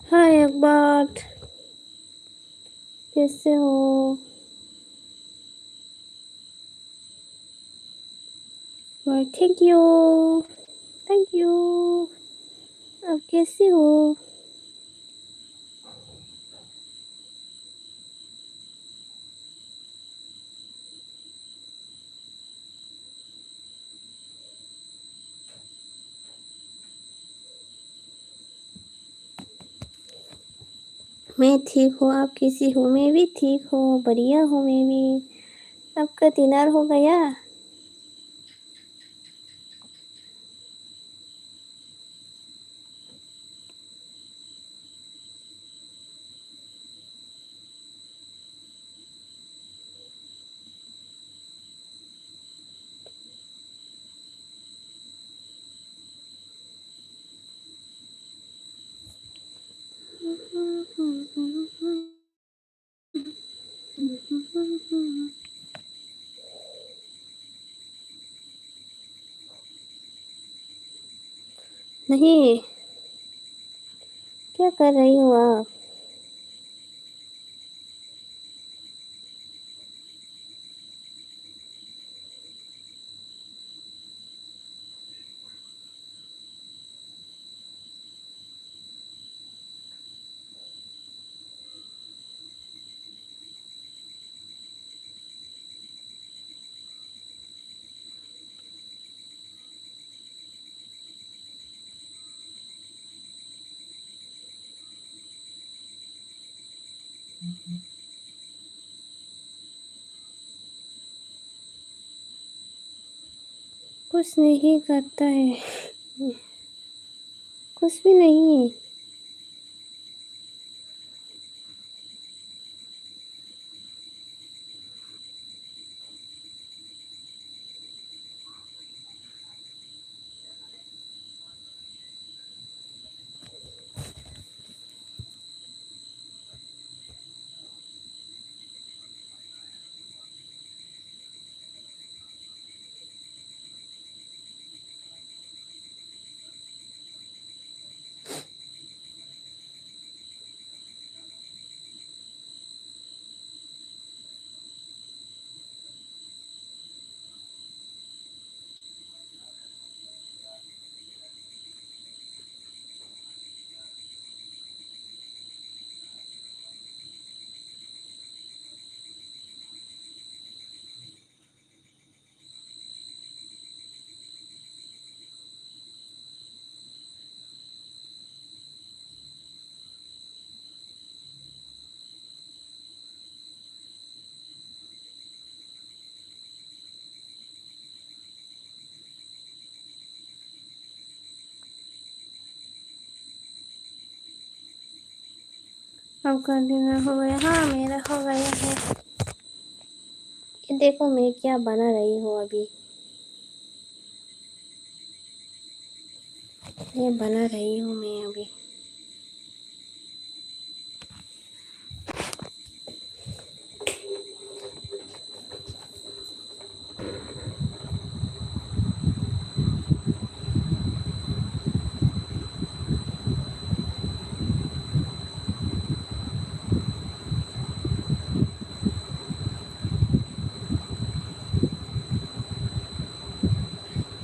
हाय अकबर, कैसे हो? Thank you, thank you. आप कैसे हो? मैं ठीक हूँ, आप कैसी हो? मैं भी ठीक हूँ, बढ़िया हूँ मैं भी। आपका डिनर हो गया? नहीं, क्या कर रही हो आप? कुछ नहीं करता है, कुछ भी नहीं। आपका डिनर हो गया? हाँ, मेरा हो गया है। ये देखो मैं क्या बना रही हूँ अभी। ये बना रही हूँ मैं अभी।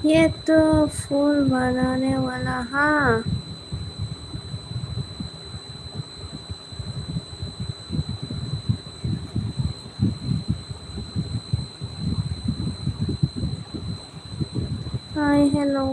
ये तो फूल बनाने वाला। हाँ, हाय हेलो।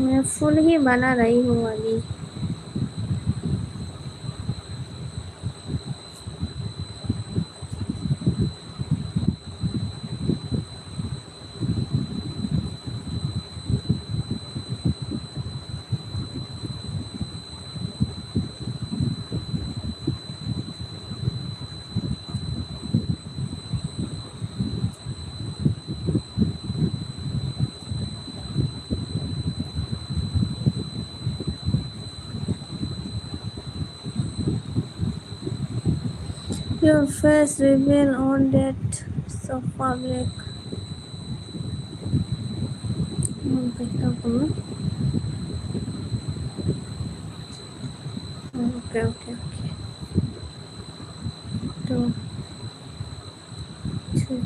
मैं फुल ही बना रही हूँ अभी। Your face reveal on that so public. Okay, okay. Two, three.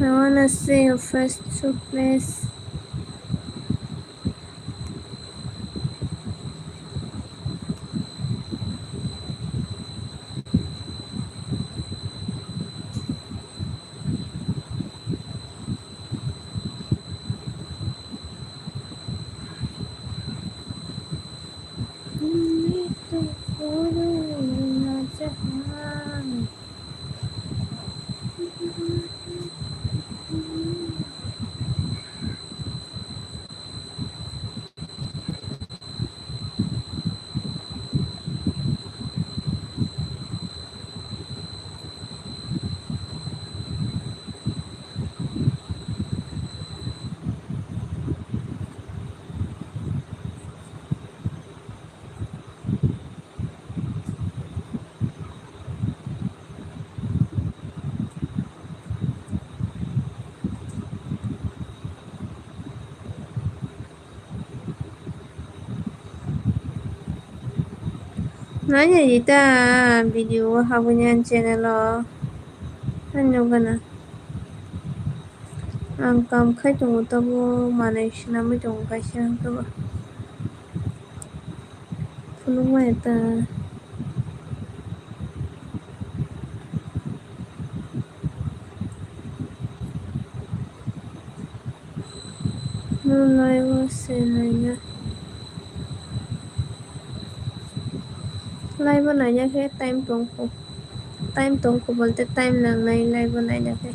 I wanna see your face too, please. Nanya kita video habunyan channel lo. Ano ka na? Ang kam khai tungo tabo manay sinami tungo kai siya tabo. Fulong mo ita. Nulay mo sinay niya. Live बनाया है time तुमको बोलते time लगना ही live बनाया है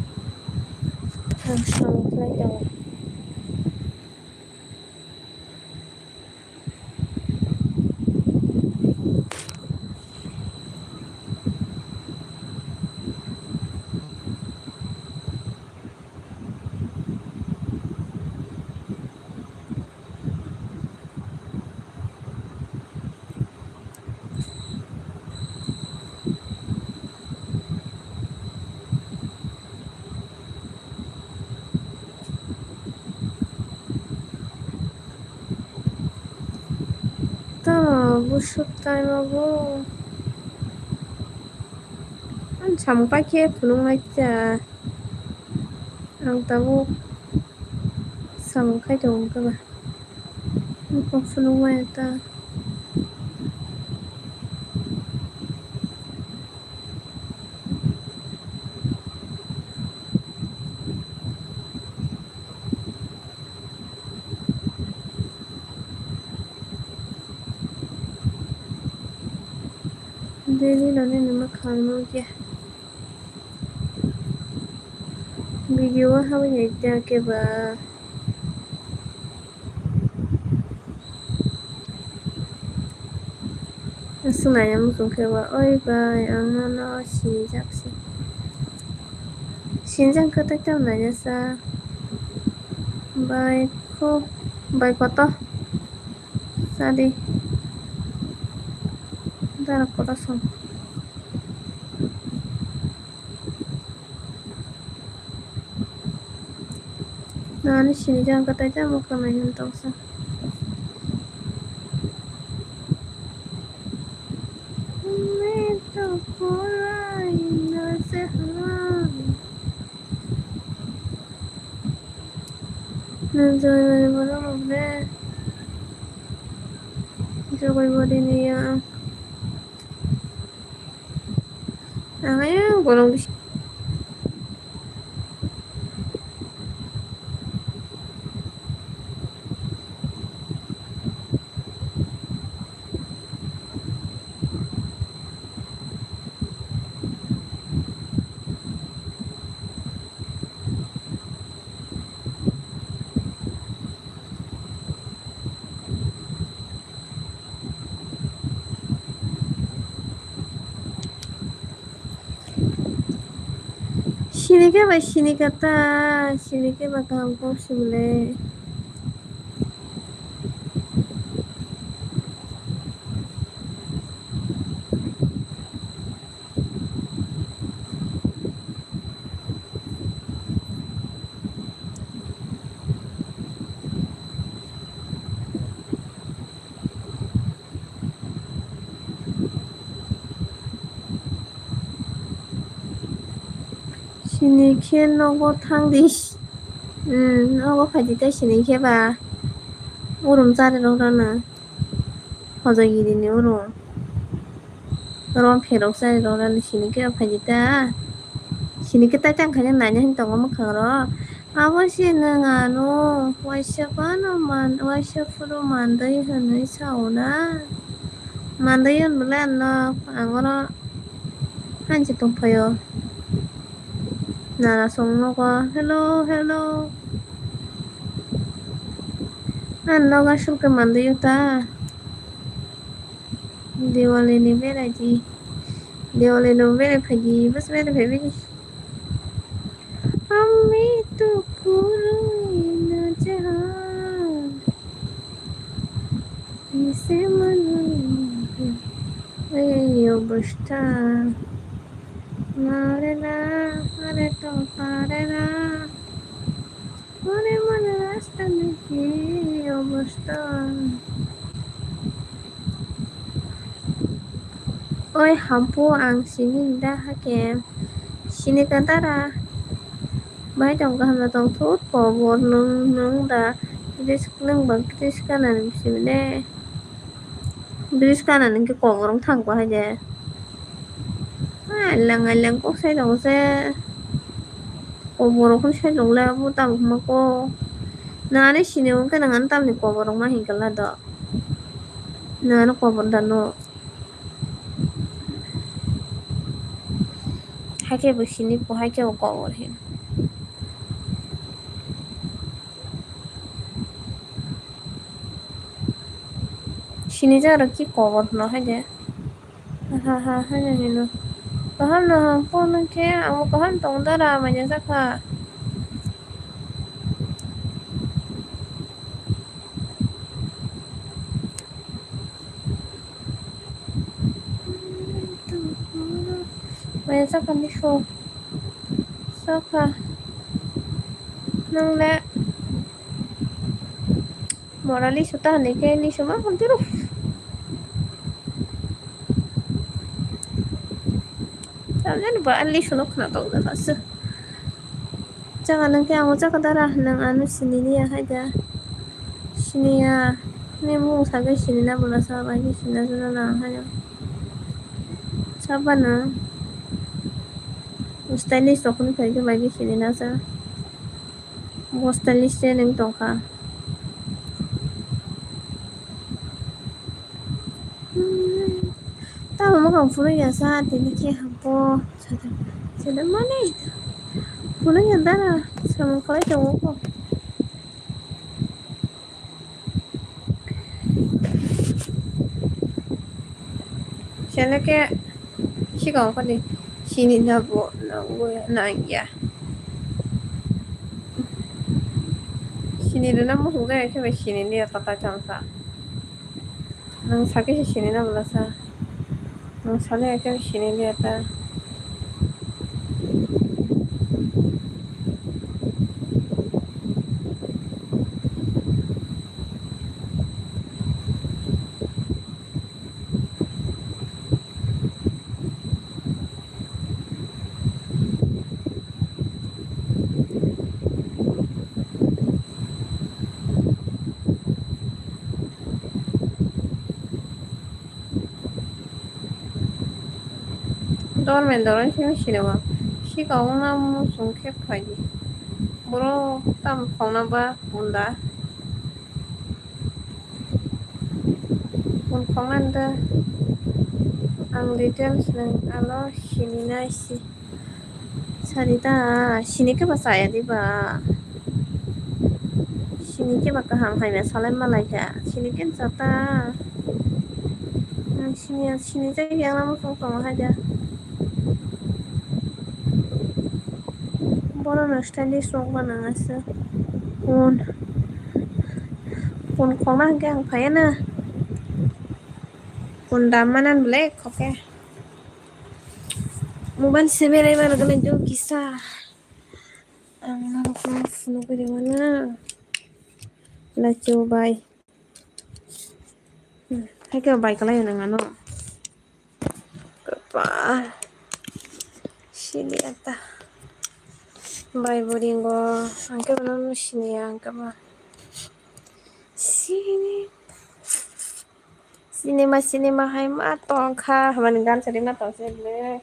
तो busuk tayo mo ang sampai ke fulung aja ang tahu sampai dong ka ba ang fulung aja Dili nani nama kalmo kya video hawa nyajja ke ba sunanya musun ke ba oi ba ano no 신장 kata nanya sa baik koto sadi dara corazón 나는 신이장 같다 있자 뭐 그러면 힘도 없어. 죽어버리네요. 아유, 그런 게 신에게 봐, 신이 같다. 신에게 봐, 가고 싶을래. 신이 키우고 탕디. 하고 가지다 신이 해봐. 오름 자리로 그러나. 허저 일이니 오름. 그럼 배럭 자리로 그러나 신이 키워 가지다. 신이 그따짱 그냥 나냐 했다고 막 걸어. 아버지는 안오. 와이셔프로 만들어는 사오나. 만들어는 몰라 안 걸어. 한지 동포요. 나라 송로가 hello hello Naga शुल्क मंदिर था दिवाली ने मेरा जी दिवाली ने मेरे भाई बस मेरे भाई हमें तो पूरा न जहां इसे मनाएंगे ये बस्ता मारे ना अरे तो पारे ना মনে মনে রাস্তা নাকি অবস্থা ওই হাম্পু आं सिनिदा हाके सिनिका दारा बाय दं गाहामना दं थोत पबर नों दा ड्रेस नोंबा ड्रेस गाननानै बिसिबने ड्रेस गाननानै के पबरं थांबा हायदे आलां गसाय दंसे पबरखौ सायदंला बुदाम मको 나는 신용 가능한 땀이 꼬버럭만 hinkalado. 나는 꼬버다노. 하게 보시니 뭐 하게 꼬버hin. 신이 저렇게 꼬버너 하게. 하하하 하냐니노. 그한나 보는 게 아무 그한 동다라 마냥 사카. Mày sắp ăn đi khô sắp à nâng lẹ mora li suta này cái li suma không tiru tao nên bảo ăn li suna khna tao da tas jangan nang cái amo chắc darah nang anu sini dia aja sini ya ni mu saga sini na bola sa bagi sini na na hanya sabana stylish tokun kayak bagi sini na sa mo stylish nang tongka tao mau kamu pulang ya saat ini kayak apa sudah mana itu pulang ya darah sama kalian cowok kok siapa kayak si kau kan di sini dabo nanggo ya nanya sini dana mau suka ya coba sini dia tata camsa nang sakit sini na belasa nang salah ya coba sini dia ta dormen sini si kau na musung kep lagi bro tam kau na ba bunda kau anda ang details nang alo sini na si sarita sini ke bahasa ya di ba sini ke bakal ham hai na salam malaika sini kan sata sini saya yang lama kau aja boro na standi song ba na asa pun kau na ke ang phai na pun damanan black oke mobile sebenarnya baru kalian jauh kisah ang naruh funo ko di mana la coba hay ka bai kala yang ano pa sini ata bai boringo angke mana sini angke ba sinema hai ma tong kha man gan sari ma tong se le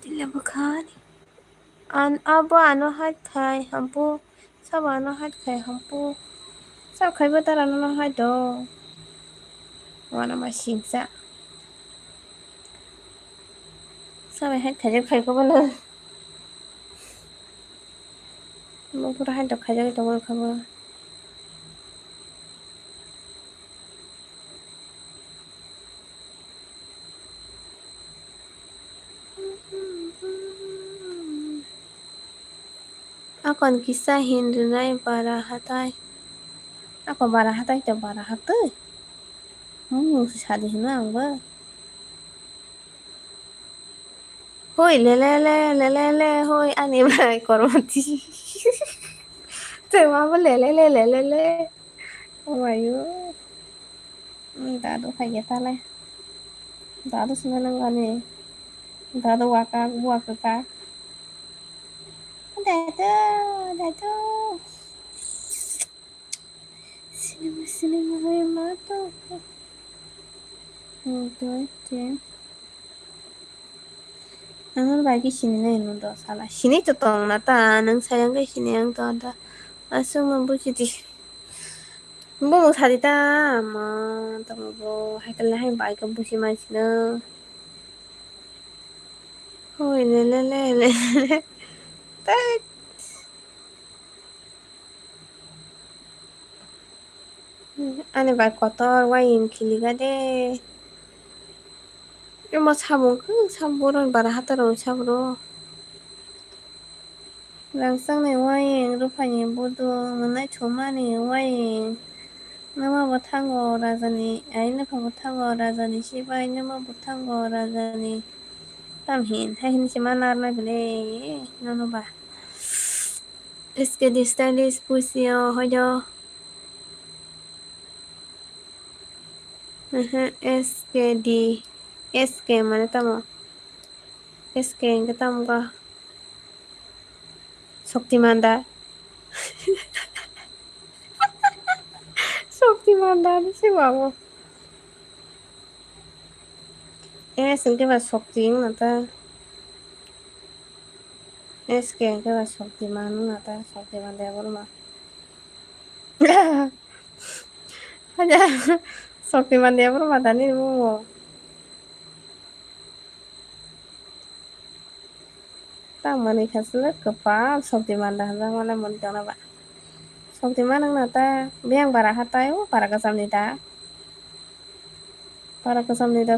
dile bukan an abo ano hat khai hampu sab ano hat khai hampu sab khai ba tar ano hat do wana ma singsa sab hat khai ko ba na mo pura hat khai ja to khaba akon kisah hindu nai para hatai ako bara hatai to bara hatai shadi hina angba hoi le hoi ani bai kormati te ma ba le oh ayo dadu khai ta le dadu senang ngane dadu waka ka dadu sinema hai mato itu Ang bagi sini na yun do sala. Sini to tong na ta nang sayang kay sini ang to da. Aso mabuti di. Mbo mo sali ta ma ta mo bo hay kala hay bai ka busi man sina. Hoy le. Ta ane bai kotor wa yin kili ga de. Yo mo sabong ka saburon para hatarong sabro. Langsang ne wa yin rupanya bodo manai choma ne wa yin. nama batango razani aina pa batango razani shiba nama batango razani tamhin hahin simana na bele no ba es que distalis pusio hoyo es que mana tamo es que tamo ka Sakti manda si babo es que va sakti nata es que va sakti manu nata sakti manda bolma aja sakti manda bolma tani mo tang mani khasle kapa sakti manda hanga mana mon jana ba sakti mana nata biang bara hatayo para kasam nida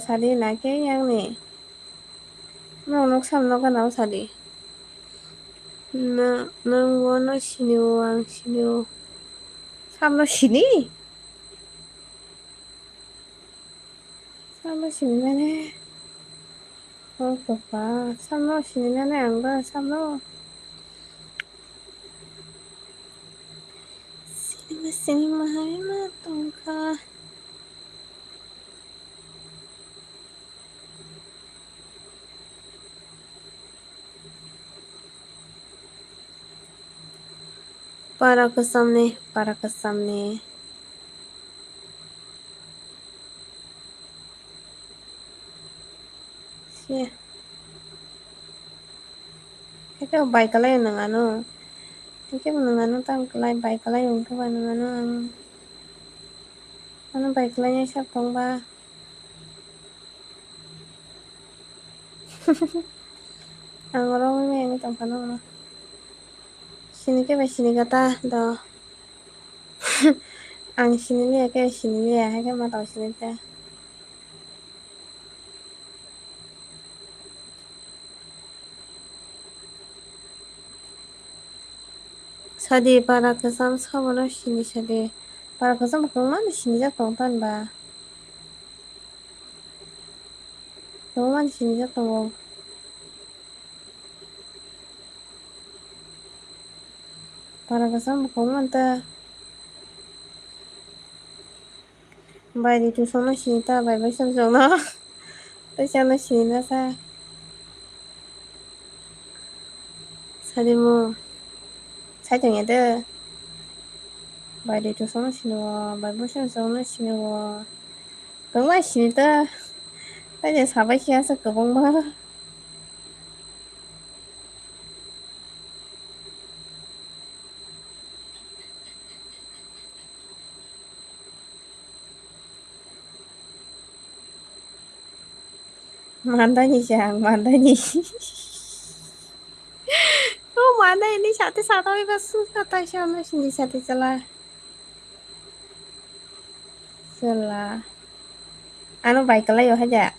sadi na ke yang ni nok sam no kana sadi na nang wono siniu samno sini mene oh papa samno sini mene angba samno sini mahai ma tongka para ke samne Cái bài cái này nang ano. Cái nang ano tang cái bài cái này yung cái nang ano ang ano bài cái này siya tong ba. Ang orang may ang tong kano. Sini cái bài sini kata do. Ang sini cái sini hay cái mà tao sini ta. Sadi para kesam sabana sini sadi. Para kesam kemana sini ja tongtan ba. Kemana sini ja tong. Para kesam kemana ta. Bài đi tu sống nó xin ta bài với xong rồi nó tại sao nó xin nó sao sao đi mua sao chẳng nghe đó bài đi tu sống nó xin vào bài với xong rồi nó xin vào cũng là xin ta tại giờ sao bài kia sao cứ bông bơ manda nih oh manda ini satu satu bas kata siapa sini satu celah anu baik lah yo aja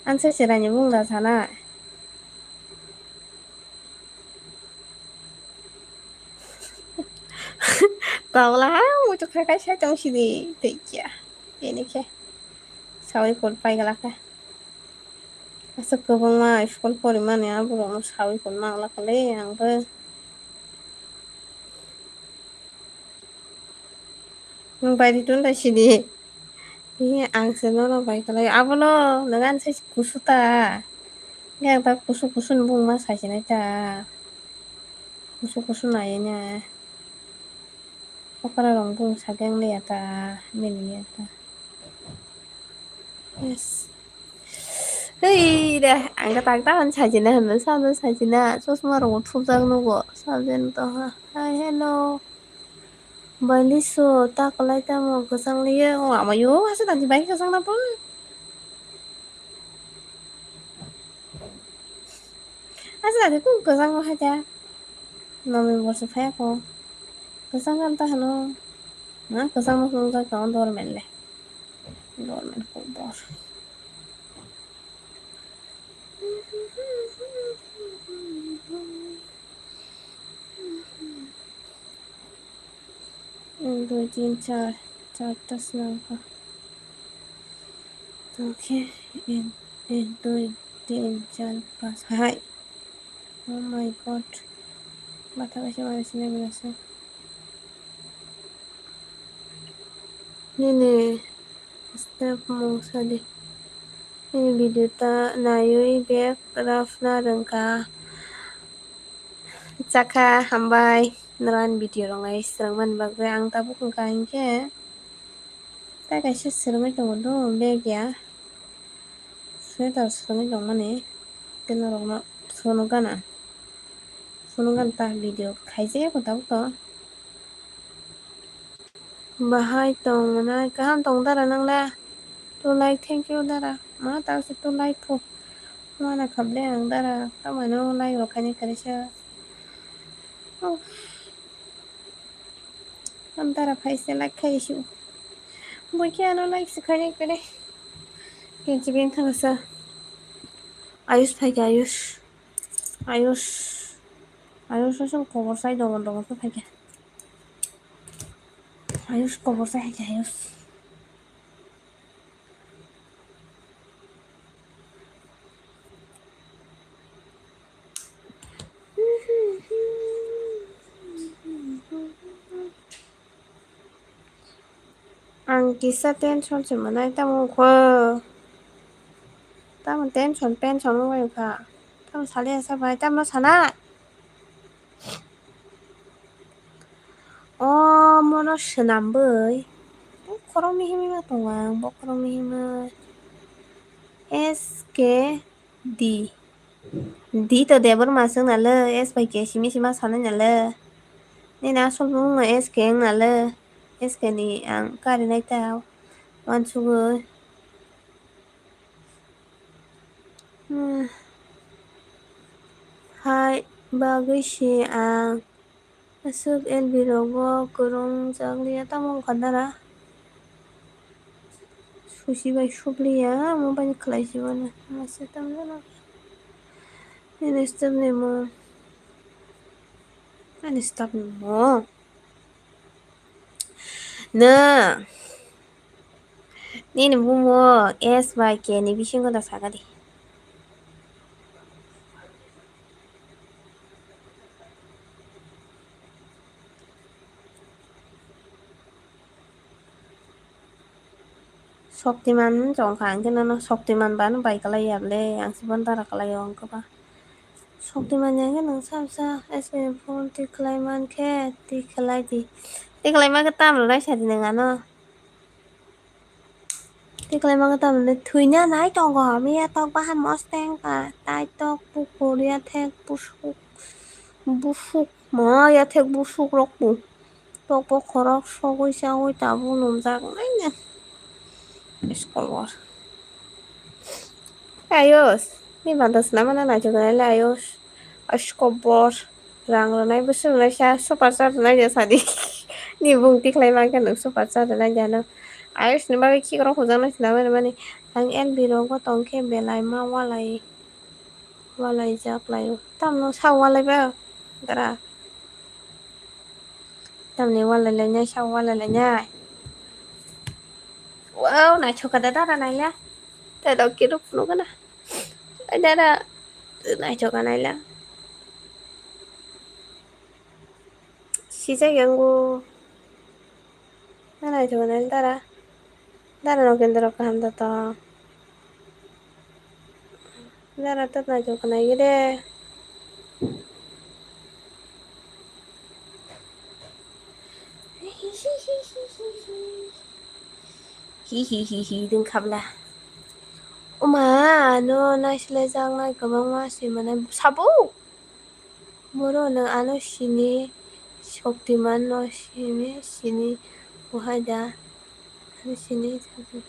an sesiranya bunga sana tahu lah mau cakap kakak saya trong sini tiga ini ke sawi pun pai galak asal kebang mah sekolah poriman ya belum sawi pun mang lah kali yang ber yang baik itu ndak sini ini angsa no baik kali apa lo dengan saya kusuta yang tak kusun bung mas kasih aja kusun ayahnya apa orang bung sagang lihat mini lihat yes dah angkat angkatan sajinya hamil sambil sajinya terus marung tupang nugo sambil toh hai hello baliso tak kalai tamu kesang liya oh amayo asa tadi baik kesang apa asa tadi ku kesang aja nami bersufaya ko kesang kan tah no nah kesang mau nunggu kawan dormen kubur एक दो तीन चार चार 10 number okay एक दो तीन चार 5 हाय oh my god mata kasih mana sini biasa ini step mau sedih ini video ta nayui bek rafna rengka caka hambai neran video rongai serangman bagai ang tabu kengkain ke tak kasih serangnya tunggu dong beg ya saya tahu serangnya dong mana kena rongma sonogan tak video kaise aku tahu toh bahai tong mana kaham tong dara nang la to like thank you dara ma tahu sih to like ko mana kable ang dara kamu no like rokanya karisha oh antara paise like kaishu bukan no like sekali kare kincibin thangsa ayus phaiga ayus 좀 고बर 사이 너무 또 하게 아유스 고बर 사이 하게 아유스 ang kisah tension cuma naik tamu ko tamu tension pension mo kayo ka tamu sali asa bay tamu sana oh mono senambay korong mihimi matungang bo korong mihimi SKD Dito Debbarma जोंनालै S by K सिमि सिमा साननायनालै नैना आसल बुङो S के आंनालै S के नि आं गारि नायथाव मानसुगो हाय बागैसे आं असुक एलबिरावबो गरं जाग्लिया तामं खान्दारा सुसिबाय सुब्लिया मबाइल खालायजोबानो मासे तामजाना Nestabilimo. Nestabilimo. No. Nini bumo S by K ni bishingo da sagadi. Shoktiman jongkang kenano Shoktiman banu bai kalai yable ang sibon tara kalai ong kaba. Shoktiman yang kenang samsa SB phone tiklai man ke tiklai di. Tiklai man ke tam lai sadi nengano. Tiklai man ke tam le thuinya nai tong go mi ya tok ba han mosteng ka tai tok pu korea thek pusuk busuk ma ya thek busuk rok pu. Tok po khorok sogoi sagoi tabu nomjak nai na. Eskolor. Ayos. Ni bantas nama na najukanai ayos. Askobor. Rang ranai busuk nai sya supasar nai ja sadi. Ni bung tiklai man kan supasar nai jano. Ayos ni bagai kikrok hujang nai sinama ni mani. Ang el biro ko tongke belai ma walai jaklai. Tam no saw walai ba. Dara. Tam ni walai lanya saw walai lanya. Wow, na chokada dara nai la. Ta dok kiruk no kana. Dara. Na chokanai la. 시작 연구 하나 좋은 따라 다른 어견들하고 한다 더 나라 뜻나 좋구나 이래 히히히히 등 갑라 엄마 너 나실래 장난 그만 마시면 사부 뭐로는 안 오시니 속디만 오시니 시니 뭐하자 하시니 사부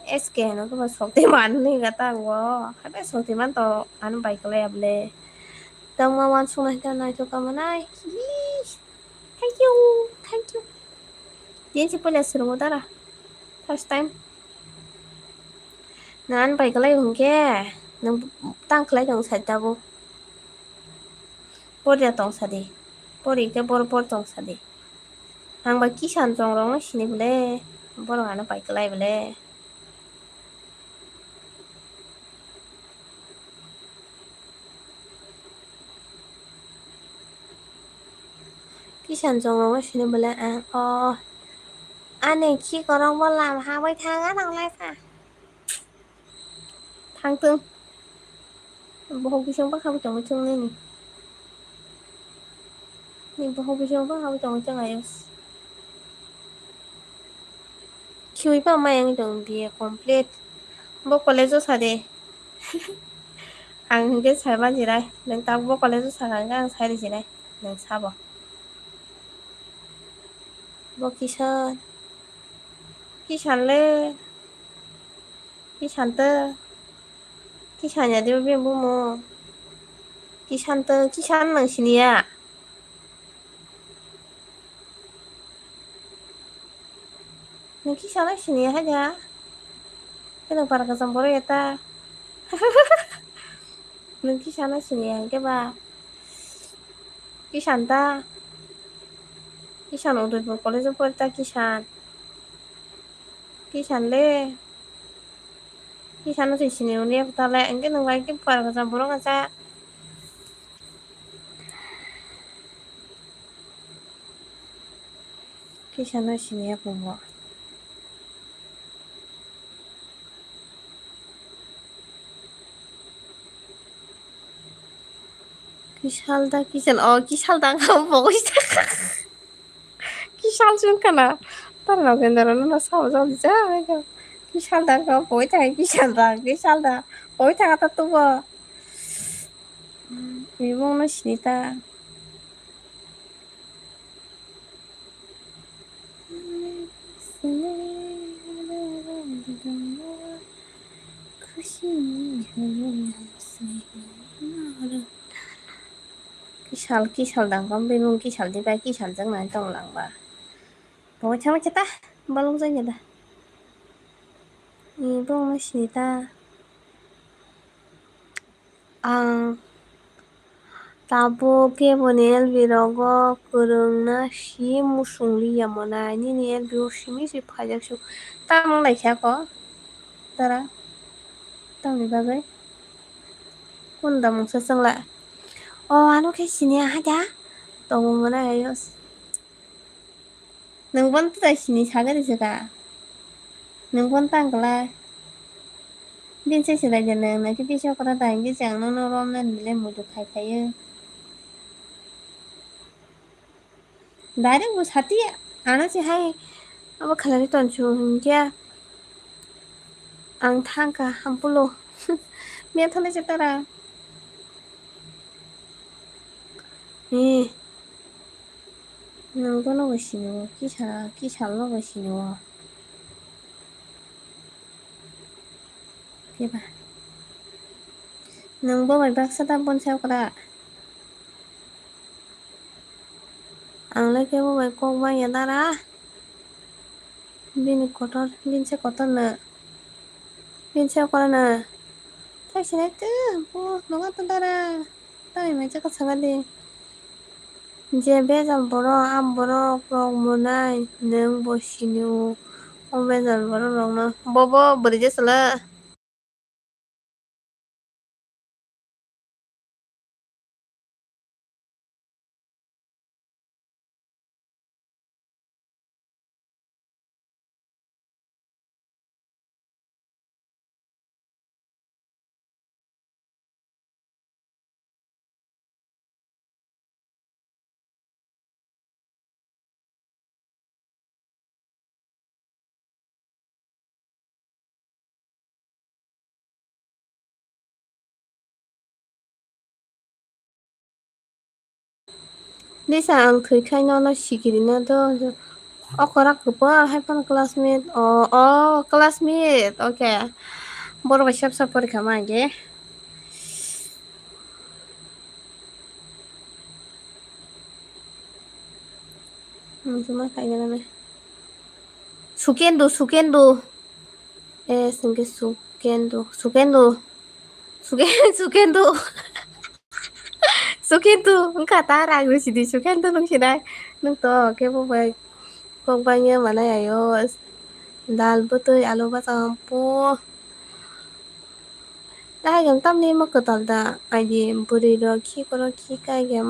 SK nó có mà Shoptiman ni kata gua kata Shoptiman to anu baik le tang mawan sungai tanah itu kamu nai thank you dia sih punya suruh mutara first time nan baik le hongke nang tang kelai dong sai tabu por dia tong sadi por tong sadi ang baki san tong rong sini bule por anu baik le bule Kisan trong nó xin bữa à anh này khi có rong bao làm hai mươi tháng á thằng lai à thằng tương bộ hộp xong bắt không chọn chân này nè bộ hộp xong bắt không chọn chân này chui bao mai anh chọn bia complete bộ college sao đây anh cái sai bao gì đây nên tao bộ college sao anh sai gì đây nên sao bỏ bộ kisan le kisan tơ kisan nhà đi bên bố mồ kisan tơ kisan nang sini ya nang kisan nang sini aja kita para kesampur ya ta nang kisan nang sini ya ke ba kisan ta kisan udah berkolej seperti ta kisan le kisan nang sini udah kita le enggak nang lagi para kesampur nggak sa kisan nang sini ya kumbo kisalda kisan kisalda kamu 보고 싶다 ki살 좀 가나 다른 어견들은 나 사오자 이거 kisalda kamu 보고 싶다 kisalda 어디 갔다 또 봐. 일본어 시니다. Kisal dang bingung kisal di ba kisal jang nai tong lang ba. Pokoknya sama kita balong saja dah. 일본어 시니다. ang tabo ke bonel birogo kurungna shi musungli yamona ni ni el biu shimi si phajak shu tamang lai kya ko tara tamni bagai kun damung sasang la ano ke sini haja tong mana ayo nang bon ta sini saga de sega nang bon tang kala din se sida jana na ki bisho kora ta ingi jang no no rom na nile mudu khai khai direct वो साथी आना से हाय अब खालानि तनसु क्या आं थांका हामपुलो मैं थाने से तारा नंगौ नगसिनो किसा नगसिनो बेबा नंबो मायबा सदा बनसावग्रा आंलाय केबो बाय कक बाय दारा बिनि कटर बिनसे कटरनो बिनसे करनो थाइसेनाय तो बो नङा तो दारा ताइ मायसे का सागादे जे बेजाल बर' आम बर' रं मोनाय नों बसिनो बेजाल बर' रंनो बबो बोरै जेसला Lisa ang thoi no sigirina to okora kupa haipon classmate classmate okay boro ba sab sab porikha mange cuma kayak gimana Sukendo singke Sukendo Sukendo engka tara gue sidi Sukendo nung sidai nung to ke bo bai kok banya mana ya yo dal betul alu batampo dah yang tam ni mak ketal da aje buri ro ki koro ki kaya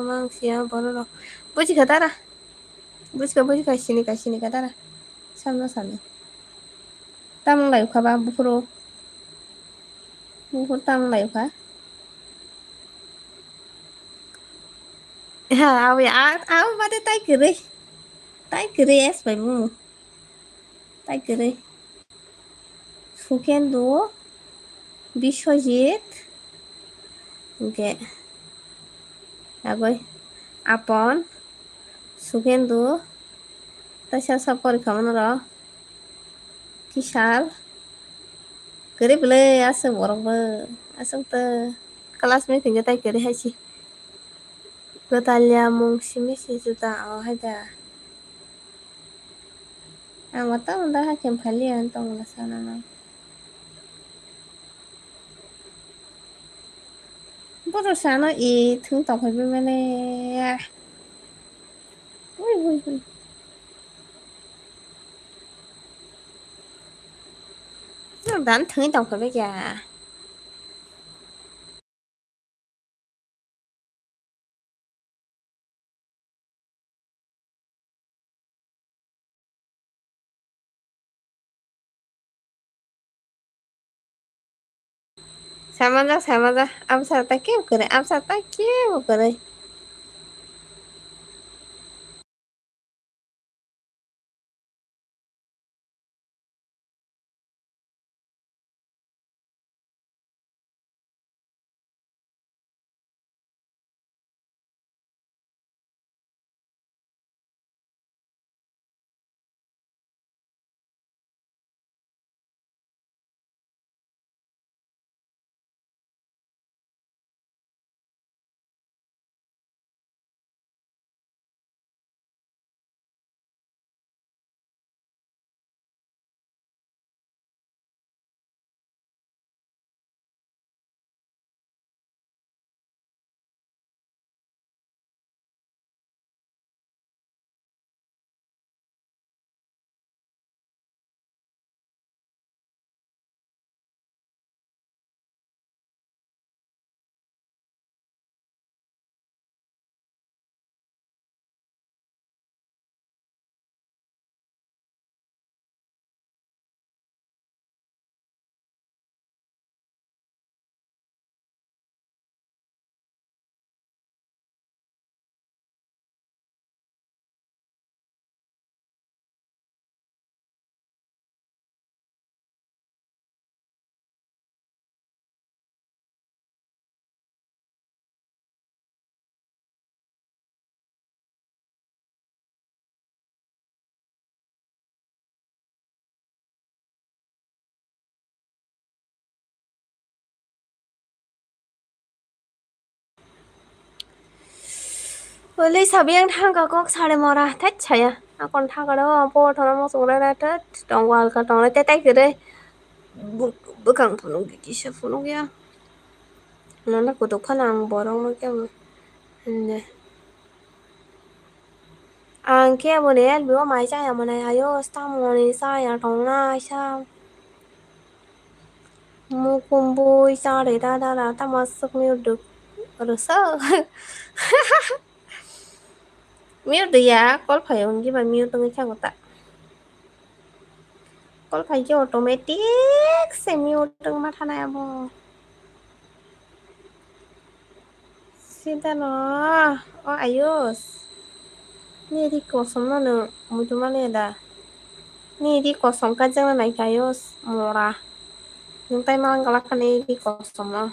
mang sia boro ro buji katara buji kasini katara samno tamang lai kha ba bufur tamang lai kha ha awi bade tai kere es bai mu tai kere Sukendo Biswajit oke agoi apon Sukendo tasya sapor kaman ro kisal kere bele asam borok be asam te classmate tinggal tai kere haji Gotalia mung simisi juta haja mata unda hakem kalian tong lasana na boro sana thung tong phai mene ui dan thung tong phai ya sama ra am sa ta kêu करे Uli sabi ang thang ka kok sare mora thách chaya kon thang ka đó po thora mo sura ra thách tong wal ka tong le tay cái đấy bu kang phunu ki se phunu ya nó là của tục phanang borong mo cái ne ang kia mo ne el biwa mai cha ya mo ne ayo sta mo ni sa ya tong na sa mu kumbu sa re da ta masuk mi được rồi sao mute ya call phải không chứ mà mute tôi chắc ta call phải cho automatic se mute tung mà thằng nàyabo sida no oh ayos ni di kosong na no mutu maneda ni di kosong ka jang na ayos mora yung tay malang kalak ka ni di kosong no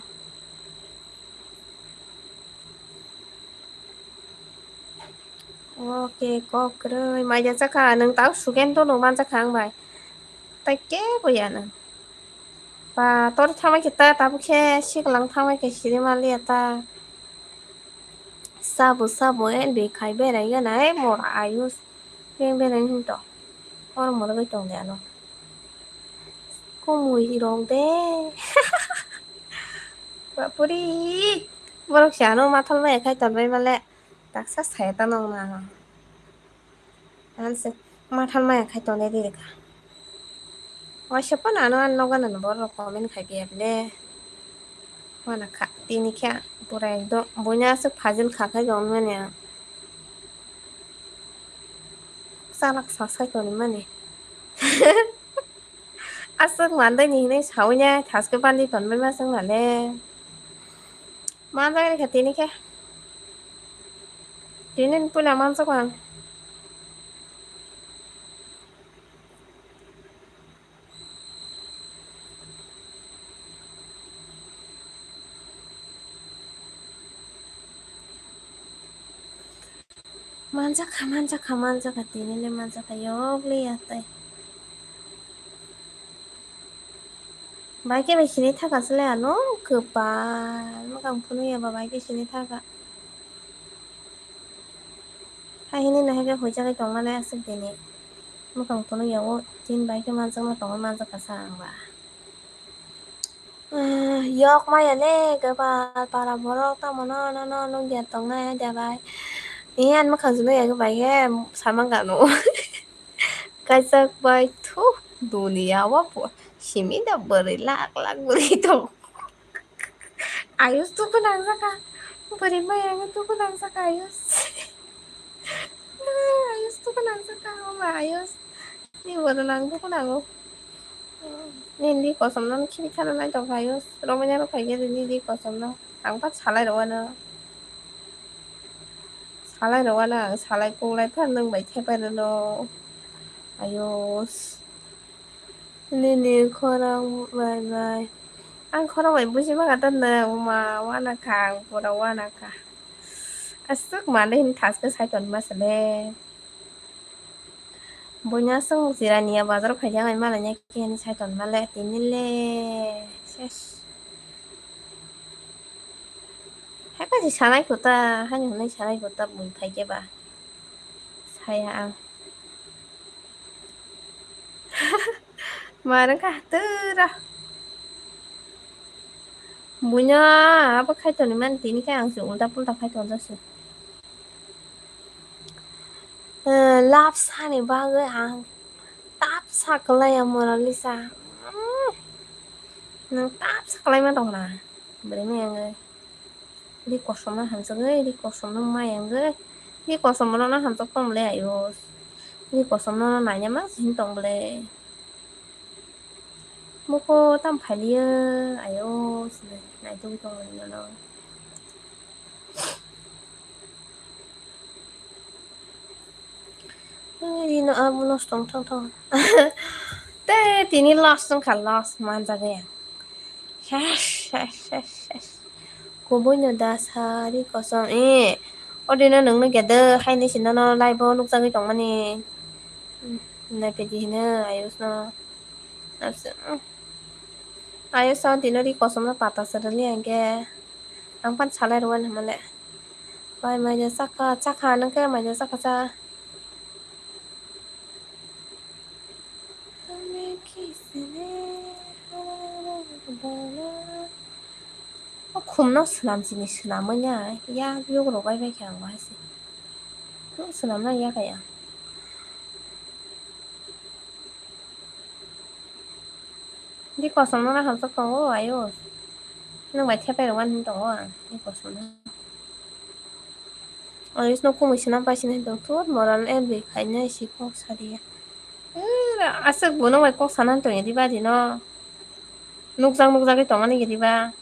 ok có rồi mai giờ chắc là nâng táo su gen to no man chắc hàng bài tay kế của ya nè và tôi tham ai kita tabu khe shik lang tham ai cái gì mà liệt ta sabu en be khai be ra ya nai mora ayos ben ben hin to or mora cái tong ya no có mùi gì rong thế বাপুরি বরক শানো মাথাল মাই খাই তলবাই মালে তাকসা সাইতা নং না আনসে মাথাল মাই খাই তলে দি রেখা ওই সেপন আনো আন নগান আনো বড় কমেন খাই গেলে মানা খা তিনি খা পুরা একদম বইনা আছে ফাজিল খাখাই গম মানে সালাক সাসাই করি মানে asok mande ni nei saunya thaske pandi tonme ma sang male man sa ka tini kha tinin pula man sa kwan manja ka tinin le manja ka yogli atai Baike be sini thaga sile ano kepa makam punu ya ba baike sini thaga hai hini na hege hoja ke tonga le asik dini makam punu ya wo tin baike manja ma tonga manja ka sang ba yok ma ya le kepa para borok ta mono no no ya tonga ya ja bai ian makam sunu ya ke baike samang ka no kasak bai thu dunia wa po shimi da bari lak beri to ayus tuh kenang saka beri mayang tuh kenang saka ayus ayus tuh kenang saka oma ayus ni baru nang tuh kenang ni kosong nang kiri kanan nang to ayus romanya ro kayak ni di kosong nang angkat salai rawana salai kulai pan nang bai thepa no ayus ni korang bye ang korang bai busi ma katan na uma wana kang pura wana ka asuk mana hin tas ke sai ton masale bunya sung sirania bazar phajang ai malanya ke ni sai ton male tinile ses haka ji sanai kota hani hanai sanai kota bun phai ke ba saya ang marang ka tera bunya apa khai ton man tini ka ang su ulta pulta khai ton jasu lap sa ni ba ge ang tap sa kalai amora lisa nang tap sa kalai ma tong na bere me ang di kosong na han sang di kosong na mai ang ge di kosong na han tok tong le ayos di kosong na na nya ma sin tong le muko tam phai lia ayos nai tu tong le no đi nó nó sống thong thong thế thì ni lost không cả lost man ra cái cô bôi nó đa sa đi có sao ở đây nó nướng nó kẹt đơ hay ni xin nó lại bao lúc ra cái trong anh này phải gì nữa ayos sao thì nó đi có sao nó patah sedang ni ang ke ang pan salai ruan hama le बाय मायजा चाखा नोंखो मायजा चाखाचा हमें किसने खमनाव सोनामसै सोनामो냐 या बेगराव बायबायखाया आं बाहायसै सोनामना याखाया Di kosong na hamsa ko ayos. Nang may teperuan dito di kosong na. Ayos no kumisina pa sin doktor moral elbe kanya si kok sariya. Asal buno may kok sanan to di ba di no. Nukjang ito man di ba.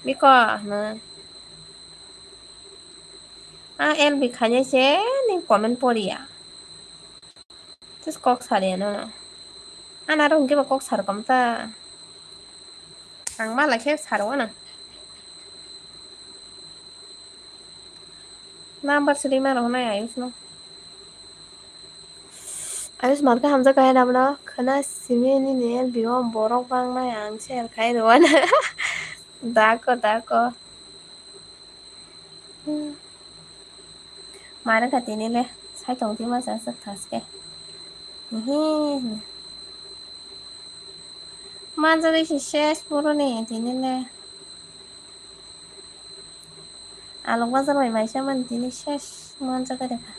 Biko na. Elbe kanya si ni comment poriya. Tis kok sariya no. Anarong giba kok sar kamta. Ang malaki sarwana. Number 3 mana ayos no. Ayos marka hamza kaya namna kana simeni ne biwa borok bang na yang share kaya doan. Dako. Mara ka tinile sai tong ti ma sa sak taske. Manza de shes puro ne tinile. Alok bazar mai shaman tini shes manza ka deka.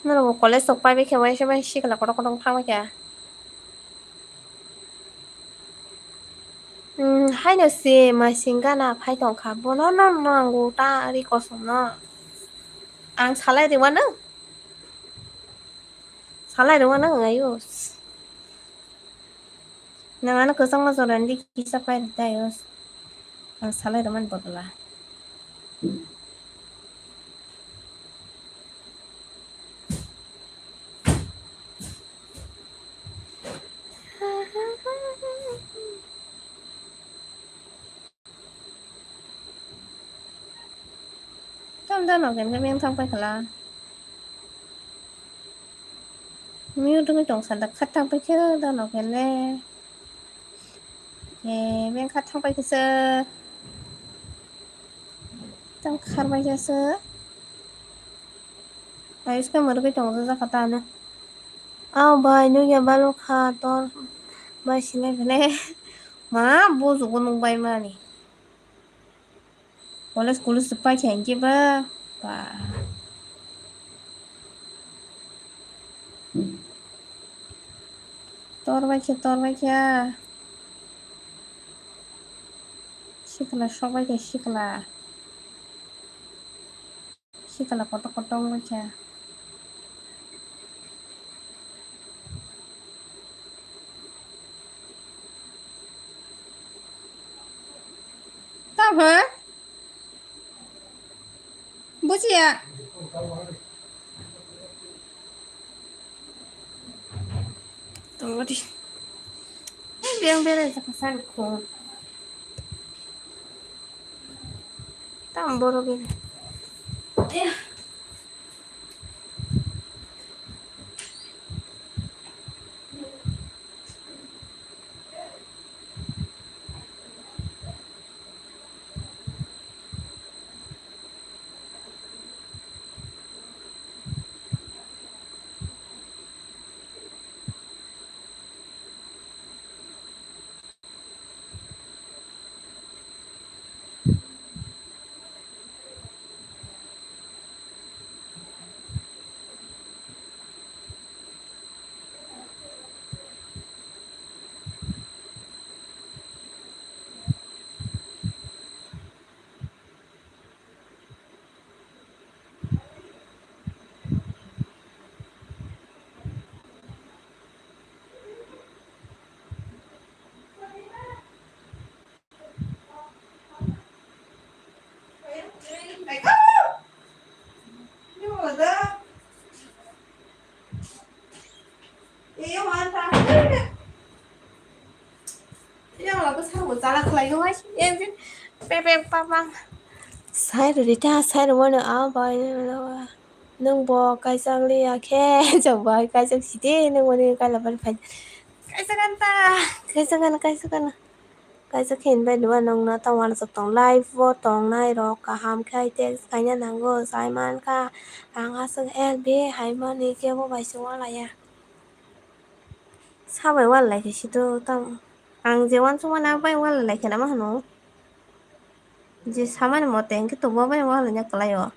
Nalo college sok pai be khawai shabai shikla kodong thang kya. Hainasi masingana phaitong kha bono no nango ta ri kosom no. Ang salai de wana. Salai de wana ayos. Nangana kusang masoran di kisa pai de ayos. Ang salai de man bodola. Tam no gen kami thang pai khala. Miu tu tong san da khat thang pai khe da no gen le. Men khat thang pai kse. Tam khar pai kse. Ayos ka mar ke tong za khata na. Bai nu ya balu kha tor bai sile bele. Ma bozu gunung bai mani. Wala school sepai khenki ba. Tor bai kya. Shikla shobai ke shikla. Shikla kotong bai kya. Tao hả? Bujiya. Tunggu di. Biang beres kesan ko. Tamboro gini. Sai rồi ta sai rồi mà áo bài nâng bò cái sang li à khe chồng bài cái sang xí thế nâng bò cái là vẫn phải Kaisa kana kaisa khenbai nuwa nongna tawar sa tong live vo tong nai ro kaham khai text kaina nango saiman ka anga sang lb haimani kebo bai so wala ya sabai wala lai kisitu tam ang jewan suma na bai wala lai kana ma hano je samane mote engke to bai wala nya kalayo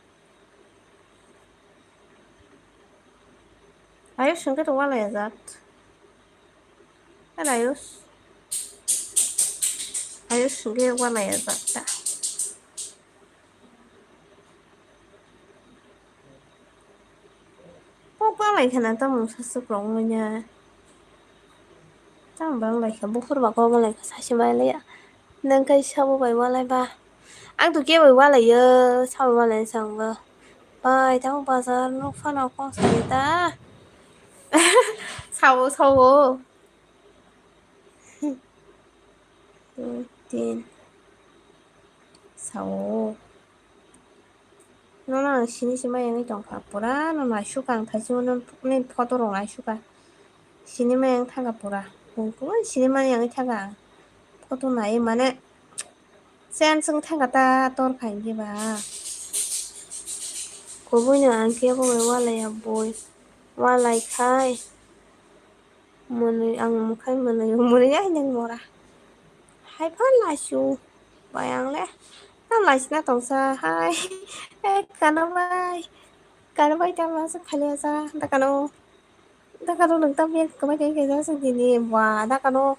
ayus sungke to wala ya zat kan ayus sungke wala ya zat ta pok wala kana tam sasukrong nya tam bang lai ka bukhur ba ko wala ka sasimai le ya nang kai sabu bai wala ba ang tu ke bai wala ye sabu wala sang ba bai tang bazar no fana ko sai ta 사오 틴 사오 너나 시니시마 양이 좀 가보라 너나 슈강 다시 오는 푸는 퍼도롱 아 슈강 시니마 양 타가 보라 그건 시니마 양이 타가 퍼도 나이 만에 센승 타가다 떨어가인게 봐 고분이 안 깨보면 와라야 보이 와라이 카이 뭐는 안 khai 뭐는 뭐는 그냥 뭐라 hai phát là su bayang le nó lại nó tổng sa hai cả nó bay trong nó sẽ khai lên ra đã cả nó đừng tâm viên có mấy cái đó sự gì nè đã cả nó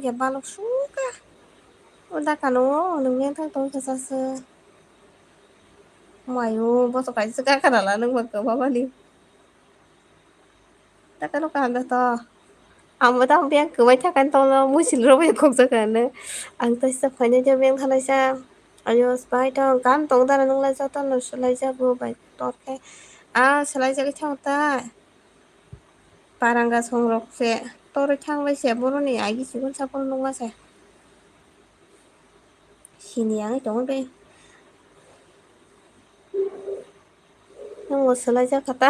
giảm ba lúc xuống đã cả nó đừng nghe thằng tôi cái sao mày ô bao giờ phải sự cái là nó mà cỡ bao nhiêu đã cả nó cả nó to 아무도 안 비행 그만 착한 돈을 무실로 왜 걱정하네 안 떠있어 번여져 비행 하나자 아니요 스파이더 간 동다는 능라자 돈을 슬라이자 뭐 또게 아 슬라이자가 참았다 바람과 송록새 또를 창을 세보르니 아기 지금 사보는 농가세 신이 양이 동을 배 뭐 슬라이자 갔다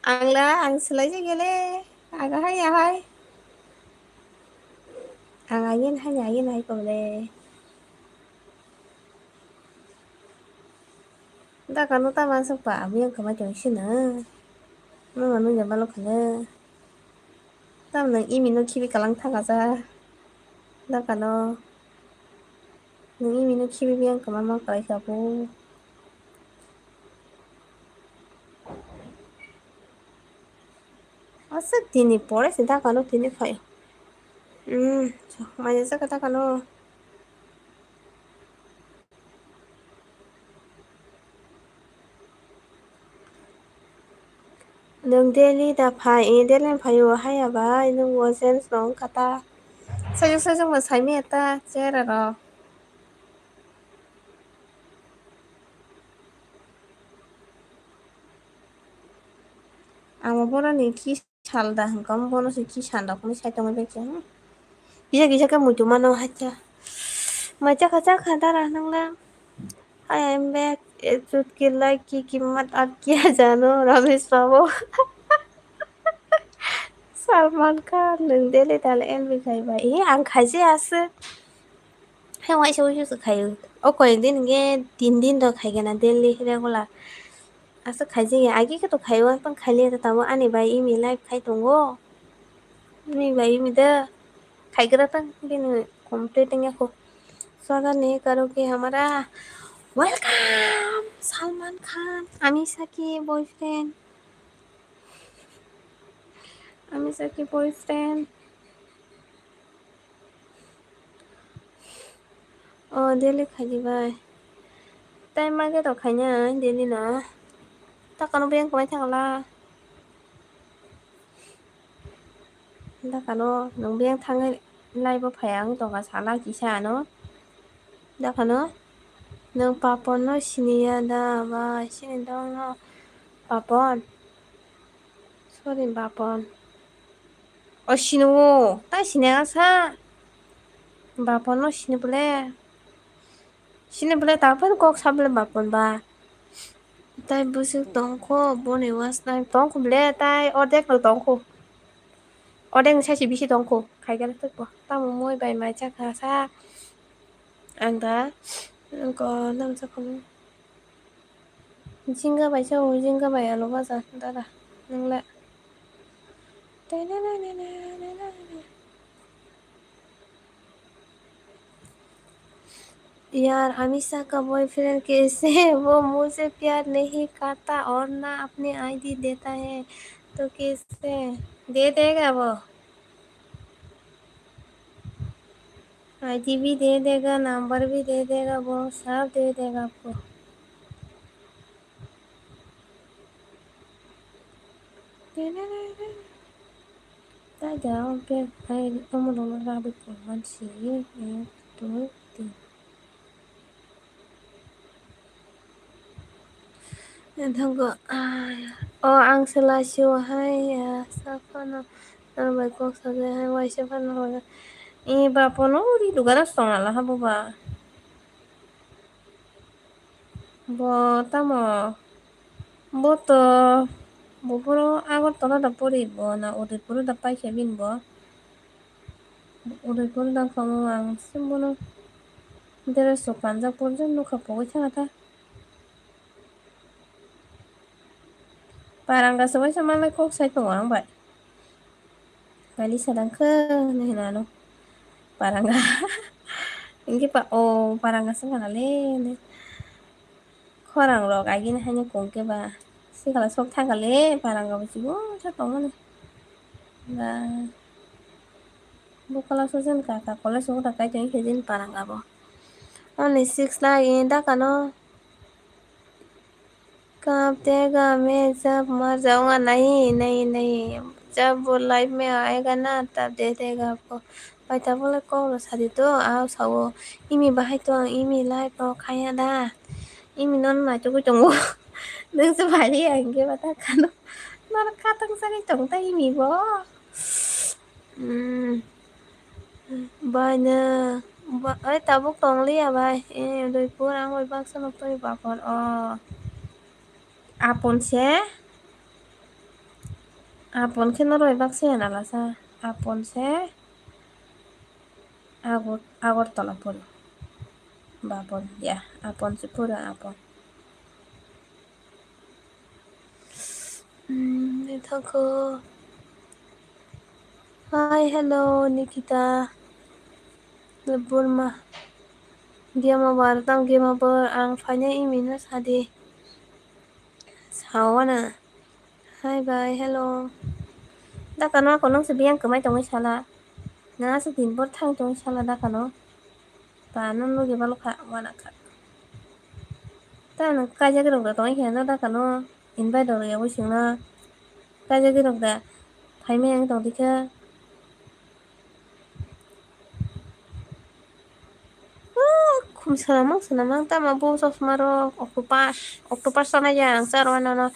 안 슬라이자 गेले 아가 하이 아가인 하냐인 할 거래 ta có nó ta mang sức bảo miếng có mà chẳng xin nữa nó mà nó nhận bao lúc nữa ta mình im mình nó khi bị cả lăng thang cả ra ta cả nó im mình nó khi bị miếng có mà mang cái cả bố 어서 디니 보래 진짜 가노 디니 파요 많이 써가 다 가노 nương daily đã phải daily phảiอยู่ให้à bà nương vô sense nó cả ta sao mà sai mẹ ta chết rồi 아마 보라니 키 살다 한건 보너스 키 산다 그러면 살짝만 뵙자 기자 cái mùi chúng nó 하자 mà chắc 하다라 năng Hi I'm back it kilai ki kimat at kiya jano ramesh babu Salman Khan đừng đến đây ta lại em bị khai vậy ăn khai gì à sư hay ngoại số số khai ở quầy đến nghe tin đó khai cái nào đến đi đây là à sư khai gì ai cái tôi khai quá bằng khai liền tao mà anh ấy vậy im lại khai tung go mi vậy mi đó khai cái đó tăng bên complete nghe cô स्वागत नहीं करोगे हमारा welcome Salman Khan Amisha की boyfriend daily खाई by time मागे तो खाइnya daily ना ta kanu beng kemai thangla ta kanu nong beng thangai lai bo phayang to ga sala ki sa no ta kanu nong papon no siniya da ba sinin dong no papon sorry papon sinu ta sinega sa papon no sini bule tapon kok sabule papon ba tai busuk tongko bone was tai tongko bule tai odek lo tongko अदें सासे बिसि दंखौ खायगारफोरखौ तामु मय बाय माय जाखा सा आं दा नांजाखौनो जिंगा बायसो जिंगा बाय आलु भाजा दादा नोंलाय यार हमेशा का बॉयफ्रेंड कैसे वो मुझसे प्यार नहीं करता और ना अपनी आईडी देता है तो कैसे दे देगा वो आईडी भी दे देगा नंबर भी दे देगा वो सब दे देगा आपको Ada hampir kamu nomor rabit kuman sih itu nggak oh ang selasihwahai ya sapana baikku saja hai siapa nama ini bapak nuri juga setengah lah ba bo tamo boto bopuro আগত তলত পৰিব না উদয়পুৰ দাপাই খেবিনব উদয়পুৰ দাম খামো আং সিম্বনো দেৰেছো পাঞ্জাব পৰ্যন্ত খাপগৈ থাকাটা Parangga sabay sa malay ko sa ito ang bay. Kali sa dangke na hinano. Parangga. Hindi pa parangga sa kanale. Korang ro kay gina hanya kong ke ba. Si kala sok ta kale parangga ba sigo sa tong na. Na bukala so jen ka kola so ta kay jeng hejin parangga bo. Only 6 la inda kano. कब देगा मैं जब मर जाऊंगा नहीं नहीं नहीं जब वो life में आएगा ना तब दे देगा आपको बायता बोले कौन सादी तो आओ सावो इमी बाहाय तो इमी लाइफ तो खाया दा इमी नन ना तो कुछ तो नों से भारी आएंगे बता खानो नर खातंग सारी तंग इमी बो बाय ना ấy tao bút tuần lý à bài đôi cuối ăn ngồi bác sân tôi bảo còn Aponse apon khen roi bakse nalasa aponse agor tala polo babon ya apon se pura apon Nithako hi hello Nikita Debbarma dia mau bartang dia mau ang fanya imina sadi sawana hi bye hello da kano ko nong se biang ko mai tong sala na se din bor thang tong sala da kano pa non lo ge balo kha wana kha ta no ka ja ge ro da tong he na da kano invite do ya wo sing na ka ja ge ro da thai me ang tong dikha kum sanamang tama bo sos maro octopus sana yang sarwana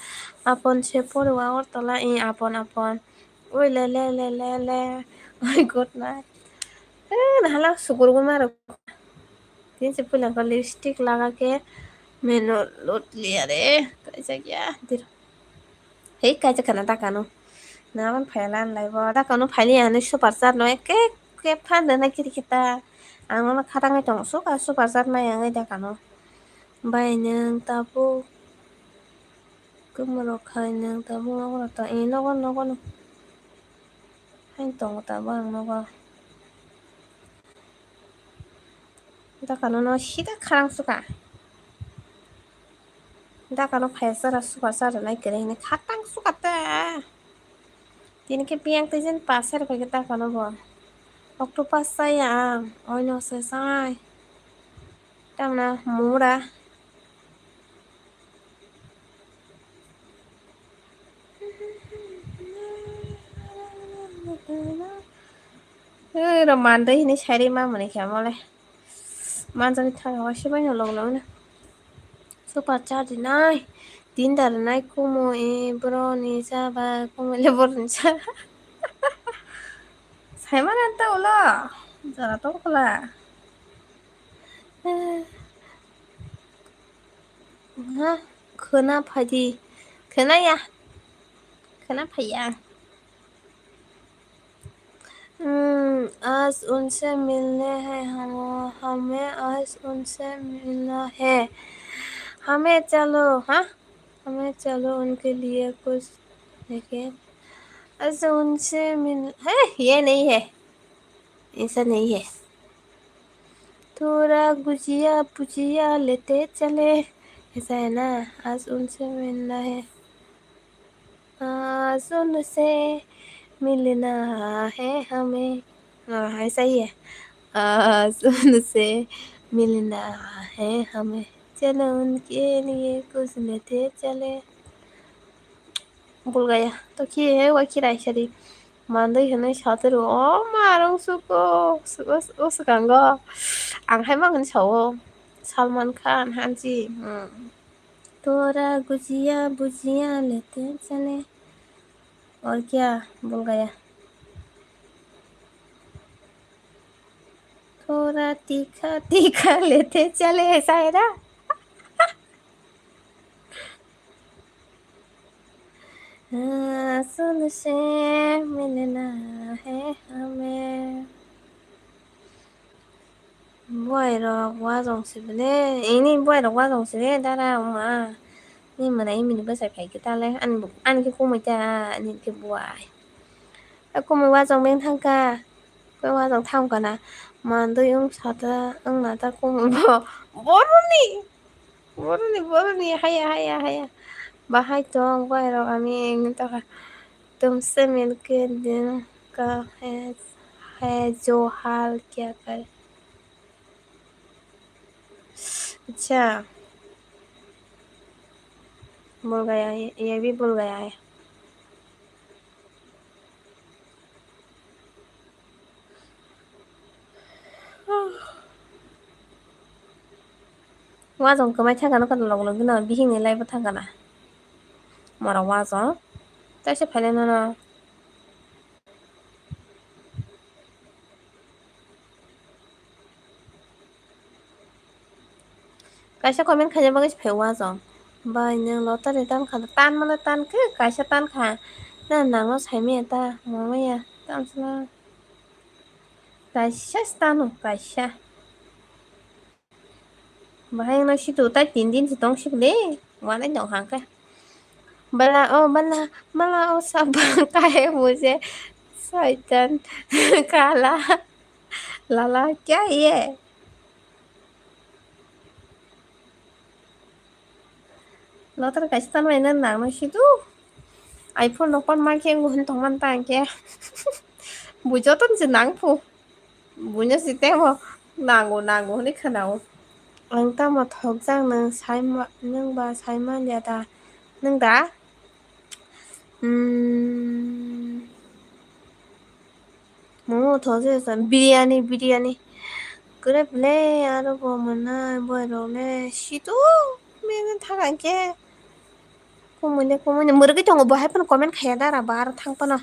apon se por wa or tola apon oi le oi god night nahala sukur ko maro तीन से पहले का lipstick लगा के मैंने लूट लिया रे कैसा क्या देर हे कैसा खाना था कानो ना मन फैलान लाइव था कानो फैली आने सुपर चार नो के फान देना kita ang na khatang itong super zat mai ang ida kano bai nang tapu kumaro khai nang tapu ngoro ta no gon hain tong ta bang no ba da kano no hida kharang suka da kano phaisa super zat nai kere ne khatang suka ta tin ke piang te jen pasar ko kita kano bo octopus sayang oi no sai tang na mura rồi màn đấy này sai đi mà mình khéo mà này màn ra thằng hoa xí bao nhiêu lần nữa nè super charge này tin dar này como bro ni sa ba como le bor ni sa sai mà ăn tao lo giờ tao có là ha khana phadi khana ya khana phaya आज उनसे मिलने हैं हमें आज उनसे मिलना है। हमें चलो, हाँ, हमें चलो उनके लिए कुछ लेके आज उनसे मिल है। ये नहीं है, ऐसा नहीं है। थोड़ा गुजिया भुजिया लेते चले, ऐसा है ना। आज उनसे मिलना है, आज उनसे मिलना है हमें। हाँ, ऐसा ही है। आज उनसे मिलना है हमें, चलो उनके लिए कुछ लेते चले। बुलगाया तो 키 왜 키라이샤리 만들 현의 샤드로 마롱 수고 간거 안 할만한 저 살만 칸 한지 तोरा गुजिया भुजिया लेते चले। और क्या बोल गया। थोड़ा तीखा तीखा लेते चले, ऐसा है ना। सुन से मिलना है हमें। 뭐하러 와정집네 ini 뭐하러 와정집에 따라 엄마 nhưng mà nãy mình có sẽ phải cái ta lên ăn cái cô mà cha nhìn cái buài cô mà qua dòng bên thang ca cô qua dòng thang cả nè mà tôi ông sao ta ông là ta cô mà 모르니 하야 bahai tong vai rồi ami người ta तुमसे मिलके दिन का है जो हाल क्या करे। अच्छा बोल गया ये भी बोल गया है। 와정 그만 차가는 거 놀라고 그나 비행기 라이브 타가나 뭐라 와정 다시 팔려나 가시 거면 그냥 먹으시 배워와정 바이는 로터리 딴 카드 딴 만에 딴그 가시 딴 카. 난 나로 삶이 있다 뭐야 딴스나 가시 스타노 가시 바이 nó chỉ tụ tay tiền tiền thì tông xíu đấy ngoài đánh đầu hàng cái bala sabang kaya mo siya saitan kala lala क्या ये lo tara kasi tan may nan nang situ iPhone no pan ma ke ngun tong man tang ke bu cho tan sin nang pu bu nya si te mo nàng ngô ni khana anh ta mà thực ra là sai mà nhưng bà sai mà nhà ta nhưng đã 뭐 더 세상 비리아니 그래 블레 알아보면은 뭐로래 시도 맨은 다 간게 고문에 모르게 뭐 해보는 거면 가야 달아 말 탕뻔아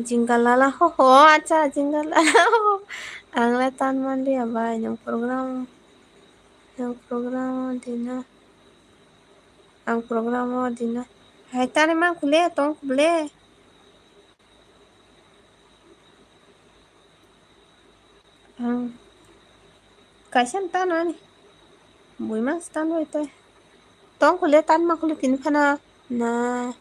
징갈라라 호호 아차 징갈라라 angletan mandi apa yang program dina hai tane mang kule tong kule kasian tanani bui mang stan itu tong kule tan mang kule tin phana na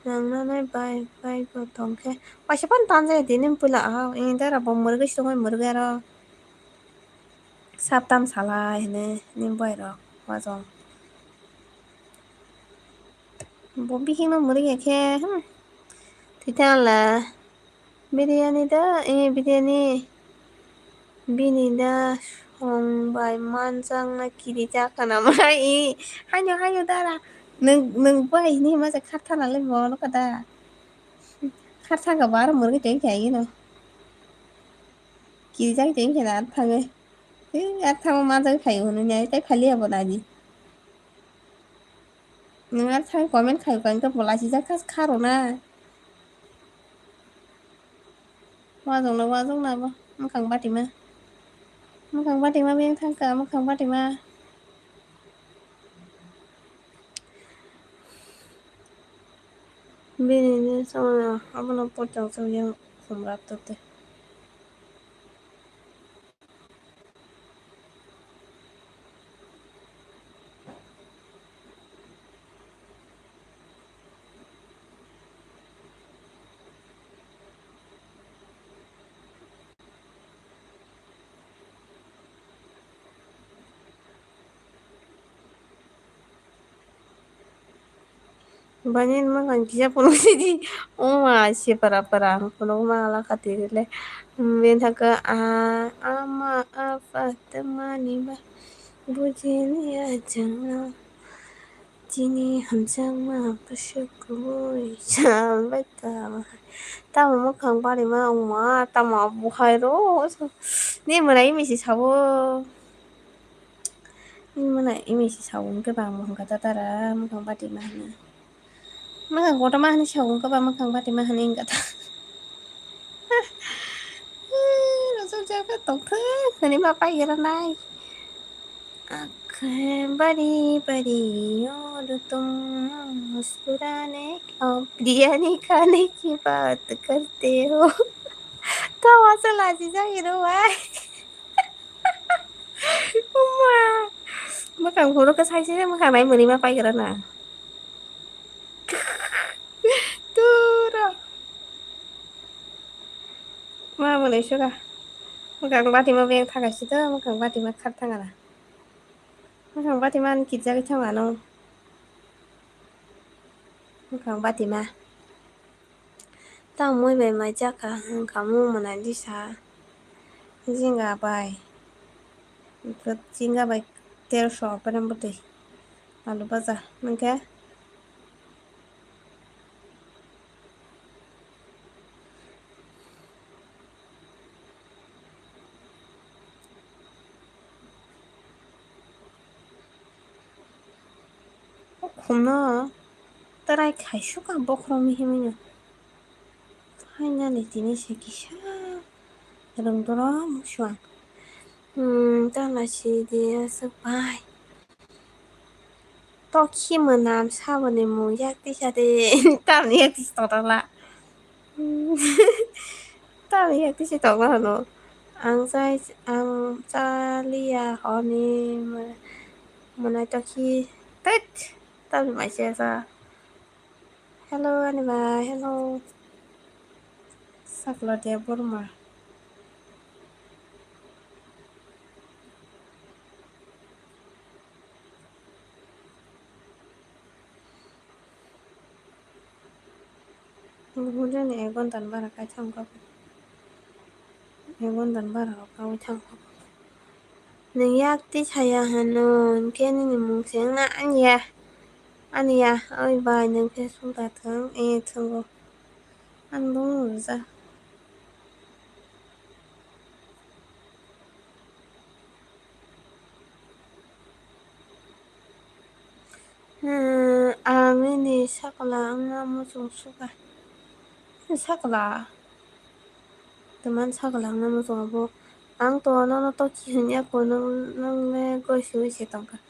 nang na nai bai ko tong ke pasipan tan je dinin pula in dara bom murga shoi murga ra saptam sala hene nim bai ra wazong bom bi hino murga ke titan la biryani da biryani 비니다 정말 만장나 길이 작가나 마이 하뇨 달아 능 바이 ni mà khát thà là lên bò nó cả ta khát thà cả bá nó cái chuyện chạy nó kỳ chắc chuyện chạy là thằng ơi thế thằng mà tới khẩy nó nhảy tới khẩy liệp vào đại gì nhưng mà thằng có men khẩy còn cái bộ lại chỉ chắc khát rồi na qua giống nào mà khăng bắt đi mà bên thằng cả mà khăng bắt đi mà 비니는 성우야 아무나 뽀짝 소용 kumrabtırdı. Banyak makan kisah pulau sini. Oh masih para-para pulau malah katirile. Minta ke ama apa temani ba bujini aja Jini hamsama pashukui sampai tama. Tama makan bari ma uma tama buhay ro. Ni mana ini sih sawo. Ni mana ini sih sawo ke bang makan kata tara makan bari mana. Makan kota mana sawo ke bang makan bari mana ini kata. Langsung jaga tokeh. Ini apa ya nai. आँखें बड़ी बड़ी और तुम मुस्कुराने और बिरयानी खाने की बात करते हो तो मasa lajinya gitu wah Uma makan huru ke saya sih makan main beli apa karena tuh mah boleh suka makan bati mah yang thang sih tuh makan bati mah kat thang lah makan bati mah kita kita mana makan bati mah tao mới về mà chắc kamu mana bisa Jinga bay. Jinga bay. Ter shop pada putih. Lalu baca. Mungkin. Kuna. Tarai kai suka bokro mihimnya. Hanya di sini sekisah. Dalam dorong musuhan. Tak masih dia sepai. Toki menam sahabat nemu yak tisade. Tak ni yak tisada lah. Tak ni yak tisada lah no. Ang Salia Honey Monataki Tet Tao bị mày xe ra Hello anh bà hello Sắc là Debbarma Hujur ni egon tan bara ka chang ko Egon tan bara ka chang ko Nang yak ti chaya hanon Keni ni mung siang na anya Anya ơi bài nang ke su ta thang e thang ko Anh đúng rồi sao Mini sakla ang mo sung suka sakla teman sakla ang mo sung abo ang to no to kinya ko nang me ko shu se tong ka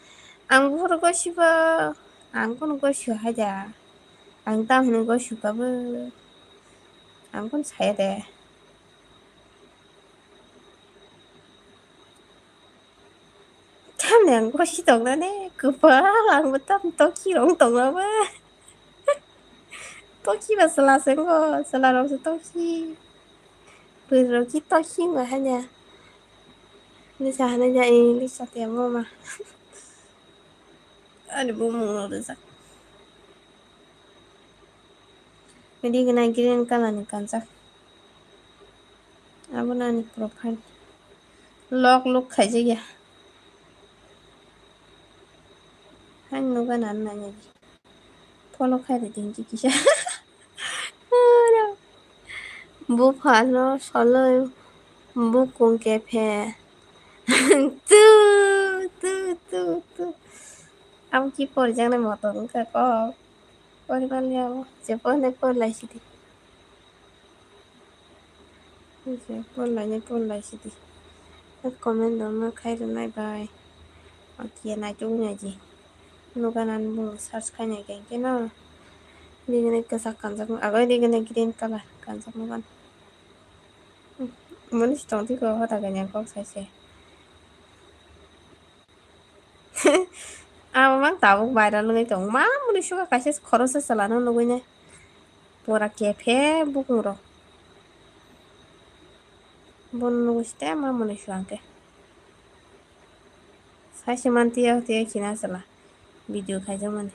ang bur ko shu ba ang ko ko shu ha ja ang tam no ko shu ka ba ang kon sai de tam ne ang ko shi tong na ne ku pa ang ba tam to ki rong tong ba to ki ba sala se ko sala ro se to ki pero ki to ki ma ha ja Lisa hana ja Lisa te mama Ada bumbu rusak. Jadi kena kirim kalan kansa. Apa nani profile. Lock aja ya. Han nuga nan nanya di. Follow kaya tinggi kisah. Bu phalo solo bu kung kepe. Tu. Am ki por jangan motor ka ko. Por balya mo. Je por lai sidi. Je por lai sidi. Comment dong kaya nai bye. Oke na chung gì. Nuga nan bu search kanya kayak na. Di gana kesak kansak. Agak di gana kirim kalah kansak nugan. Manis dong ti ko hota ganyan kok sai. Mang tabuk viral ngai tong ma manis ka kaise khorosa salano lugoi ne. Pura kefe bukung ro. Bon lugiste ma manis angke. Sai man tiya kina sala. Video khaja mane.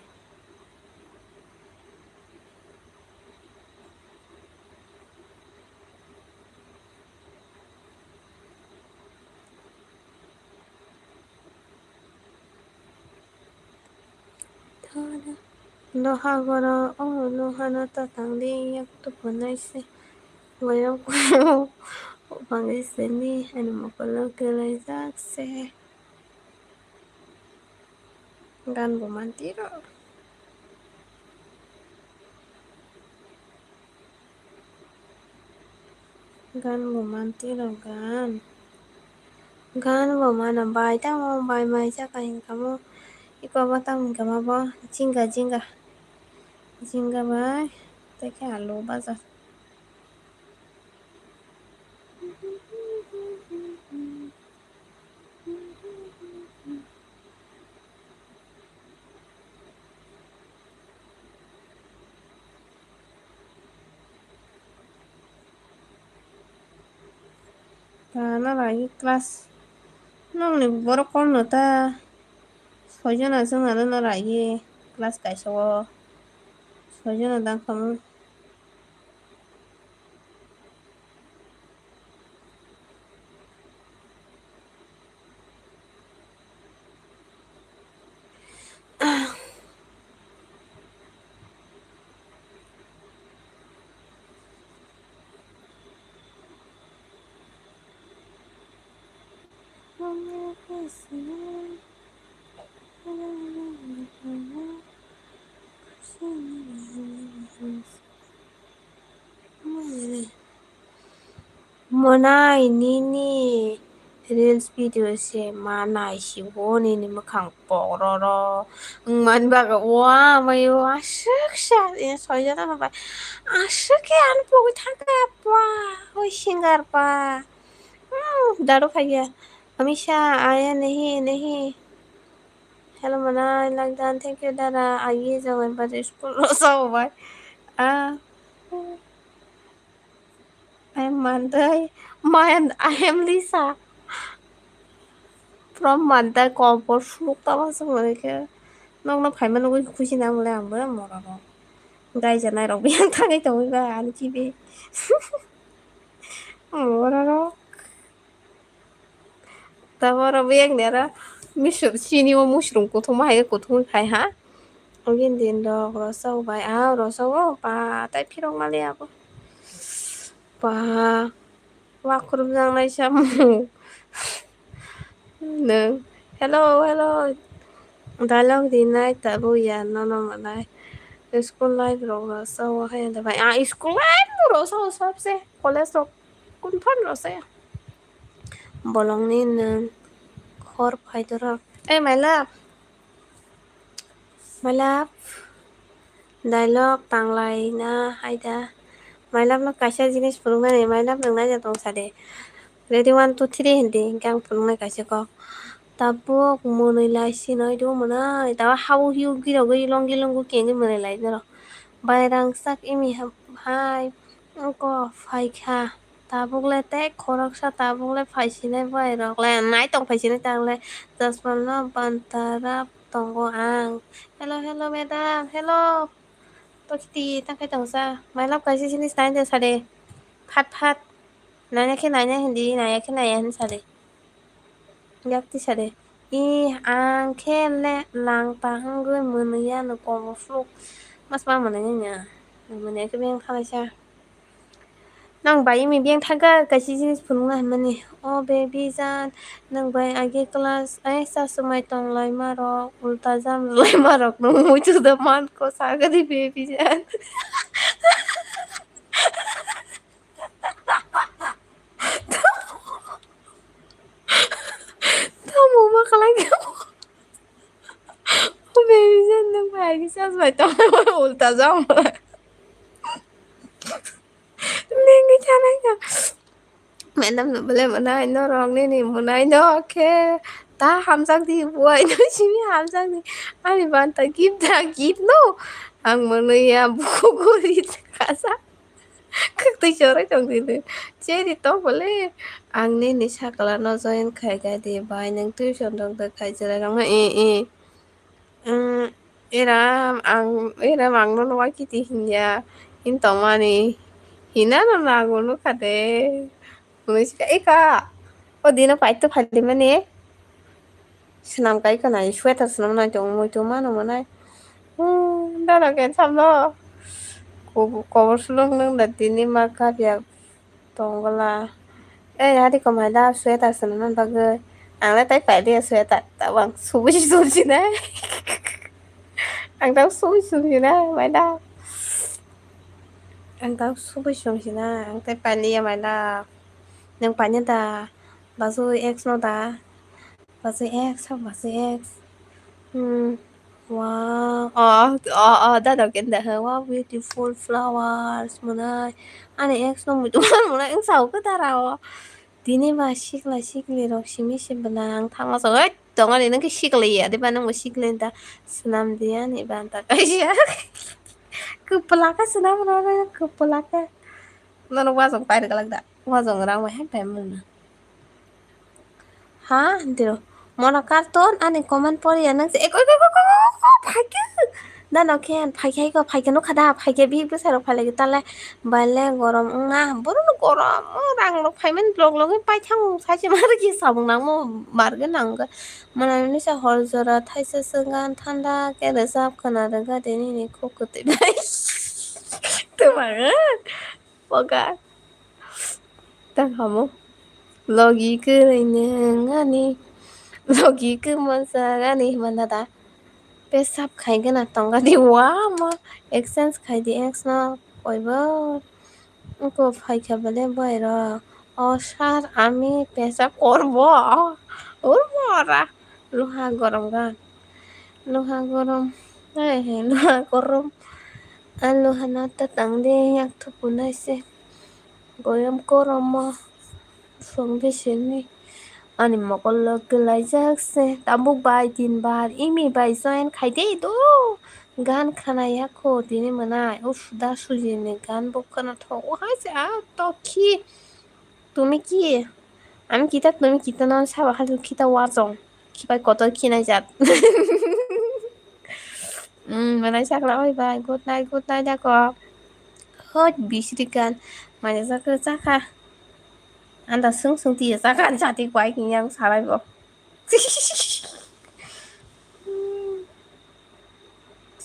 Loha goro loha no ta tangdi yak tu punaise. Goyang ko pangise ni ano makolo kelai sakse. Gan bumantiro. Gan bumantiro gan. Gan bumana bai ta mo bai mai cha kain kamu. Iko batang kama bo jinga. Jinga bai. Take alu bazar. Na lagi kelas. Nong ni borok kono ta. Sojana sung na lagi kelas kaiso. Sojana dang kamu. Mona ini reels video se mana isi woni ni makang pororo man baga wa mayo asyik sya ini soja ta ba asyik ya an pogo thaka pa oi singar pa daru khaya हमेशा आया नहीं hello मना लगता thank you दादा आइए जाओ पर school रोसा हुआ ah I am Mandai I am Lisa from Mandai comfort fluk tawa semua nong phải nó खुशी ना 몰래 안 보여 뭐라고 가이잖아 라고 그냥 당해 동이가 안 집에 뭐라고 tawa biang nera misur sini wa mushroom ko thoma hai ko thoi khai ha ogin din do ro sau bai a ro sau pa tai phirong male ako pa wa khrum jang nai sam nè hello dialogue di nai ta bu ya no mà nai school life ro sau hay là vậy school life ro sau sab se college ro kun phan ro se bolong ni nè khor phai dora ê my love dialogue tang lai na haida my love no kaisa jinis purunga ne my love nang na ja tong sade ready 1 2 3 hindi gang purunga kaisa ko tapok monoi lai sinoi do monai tawa hau hiu giro gilong kenge monoi lai doro bairang sak imi hai ko phai kha tabuk le te khorak sa tabuk le phai sinai bai rok le nai tong phai sinai tang le jaspan no bantara tongo ang hello madam hello Toki ta kai tong sa my love kaisi sinis nai de sade phat nanya ke nanya hindi nanya ke nanya hin sade yak ti sade I ang kele lang ta hangui munuya no ko fluk mas ma mananya nya mananya ke beng khala sa nang bai mi beng thaga kaisi jinis phununga mani o baby jan nang bai age class ai sa sumai tong lai maro ulta jam lai marok no mu chu da man ko saga di baby jan Kamu bakal lagi baby jan nang bai age sa sumai tong lai maro ulta jam Lengi chana ka mẹ năm nữa bữa một nay nó rong nên nè một nay nó ke ta ham sang thì buổi nó chỉ ham sang thì anh bạn ta kim no ang mana ya buku di casa kata cara trong thì jadi to boleh ang ni ni sakala no join khai cái đi bài nang tuition dong ta khai jara rong era ang no wa kiti hinya in tomani hina no lago no kade Unisika ika o dina paito phali mane sinam kai kana sweater sinam na jong mo to mano manai dara ken samlo ko sulung nang da dini maka pya tongala hari ko mala sweater sinam na bag ang la tai phải đi sweater ta bang subi na ang tao subi na mai da ang tao subi na ang tai phải đi mai da nang pa nya da bazu x no da bazu x sao bazu x wow đó đầu kiến đại hơn wow beautiful flowers muna anh ex no mu muna ang sau cái ta nào dini mà shikli roshimi shiblang thang so ấy tong anh nang cái shikli ya di ba nang mo shikli ta senam dia ni ban ta kaya kepelaka senam na kepelaka nó qua dòng phải được lagda qua dòng ra ngoài hết time muna ha ndiro mona karton ani comment pori anang se eko phake na no ken phake no khada phake bi bu saro phale tale baile gorom na boru no gorom rang lo phaimen log pai thang sa chi mar ki sabung nang mo mar ge nang ga mana ni sa hol jora thaisa sangan thanda ke re sap khana ga de ni khokote bai tu ma boga tan hamo logi ke ngani logi ke mansa ngani manada pesap khai cái nào tông cái đi quá mà exchange khai đi ex nó oi bơ को phải khai bলে bơi rồi অসার আমি পেশাব করবো ওরা লোহা গরম গান লোহা গরম হ্যাঁ লোহা গরম আর লোহা না তো টাং দিয়ে এক থুপু নাইছে গরম গরম সঙ্গে সেনি ani mokol kelai jakse tambuk bai tin bar imi bai join khaide do গান খানাইয়া খো তিনি মনাই ও সুদা সুজিনে গান বকনা থ ও হাসে তো কি তুমি কি আমি কিতা তুমি কিতা না সাবা খালি কিতা ওয়াজং কি বাই কত কি নাই জাত মানে সাকলা ওই বাই গুড নাইট দেখো হট বিশরি গান মানে জাকা anda sung ti জাকা জাতি কয় কি yang সারাইব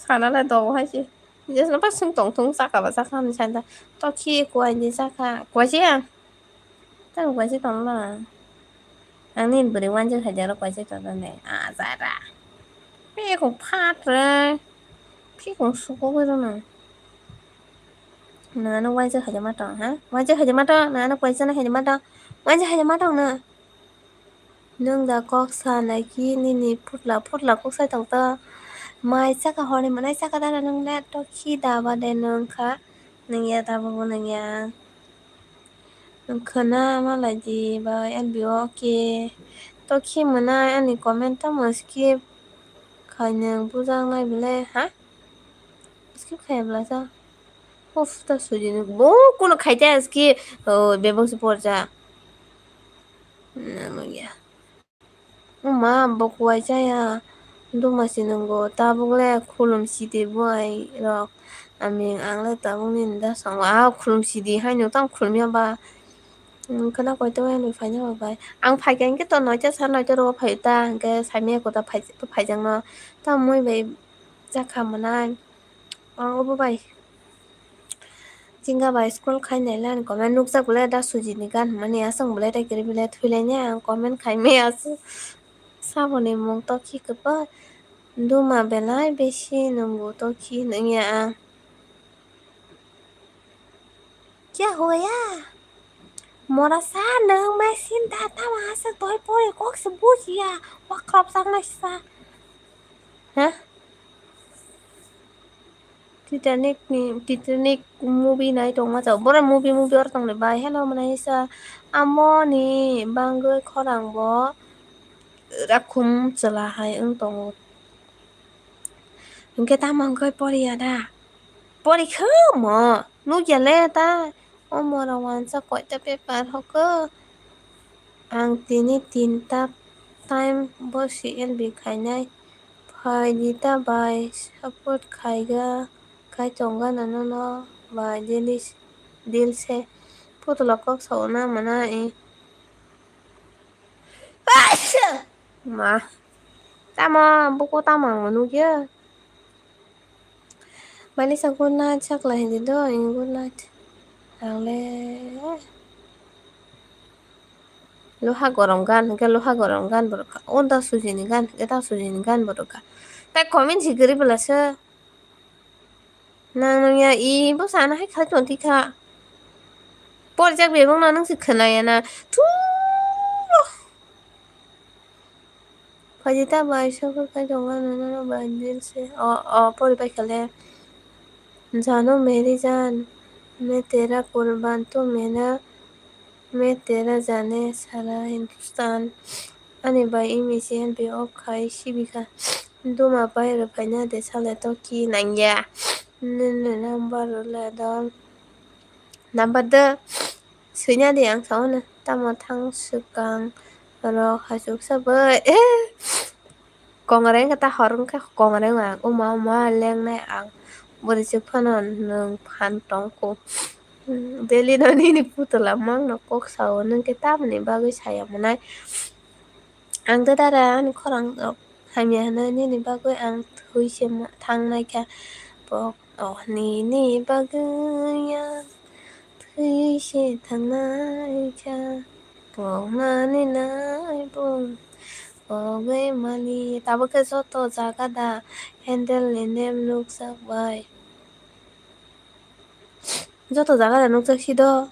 사나라 너 하지 이제 너 박승 동통 싸가 봐 싸가는 산다 또 키에 구아 이제 싸가 구아지야 딱 구아지 동라 anh bữa quan chơi thời gian nó quay chơi trò này à dạ ra cái cũng phát rồi cái cũng số cái đó nè nó quay chơi thời gian mắt tròn hả quay chơi thời gian mắt đó nè nó quay chơi thời gian mắt đó quay chơi thời gian mắt đó nè nương đã có sàn này kia nè phút là có sai thằng ta mai chắc là hồi này mà nay chắc là nương đã to khi đào vào đèn nương khá nương ya đào vào nương ya nương khờ na mà là gì bà em biểu ok to khi mà nay anh comment tao mà skip khai nương bu giang này bile hả skip khai bile sao uf ta suji nương bố কোনো খাইতে আজকে বেবংস পড়জা না মইয়া মা বকুয়াই যায় dum tabukle khulum sidi boy rok ami angle tabungin da sangwa khulum sidi hainu tam khulmya ba kana koi to ni phanya ba ang phai gen ke to noi cha san noi to ro phai ta ke sai me ko ta phai jang no ta moi bai cha khamana ang obo bai jinga bai school khai nai lan comment nuk sa bule da suji ni gan mani asang bule da kiri bule thule nya comment khai me asu sabone mong to ki ke ba Duma belai beshi nunggu toki nanya क्या होया मोरा सा नंग मैं सिन दाता वहां से तोय पोरे कोक से बुझिया वक्रप संग नसा हाँ Titanic movie này trong mà cháu bữa nay movie ở trong này bài hello mà này sa amoni bangơi khó đằng bó đã khum trở là hai ứng tổng những cái ta mong coi body à đa body không mà nu giờ lẽ ta mà là hoàn sa quậy ta pe pa ho cơ ang tini tinta time bó sĩ el bị khai này phải đi ta bài support khai ga khai chồng ga nó bài deal se puto la kok sa na mana mà tama buku tama manu kia balik sa good night chắc là hindi do in good night ale loha goronggan ke loha goronggan boroka onda sujini gan eta sujini gan boroka ta komen sigiri belasa nang ya I bo sana hai kha tonti kha por jak bebong na nang sikhna ya na tu Fajita baisha ko ka jonga na bandil se por bai khale जानो मेरी जान मैं तेरा कुर्बान तो मेरा मैं तेरा जाने सारा हिंदुस्तान अनि bai imisian be of kai shibika duma bai rupanya de sale to ki nanya number la dol number de sunya de yang sauna tamo thang sukang ro khasuk sabai kongare kata horong ka kongare nga uma leng na ang bori se phanon nung phan tong ko deli no ni putula mang no kok sao nung ke tam ni bagai saya manai ang da dara ni khorang hamya na ni bagai ang thui se thang nai ka bok ni bagai ya thui se thang nai ka bok na ni nai bok 왜 많이 따뜻해서 또 작아다 핸들리는 녹색 바이 저도 작아다 녹색 시도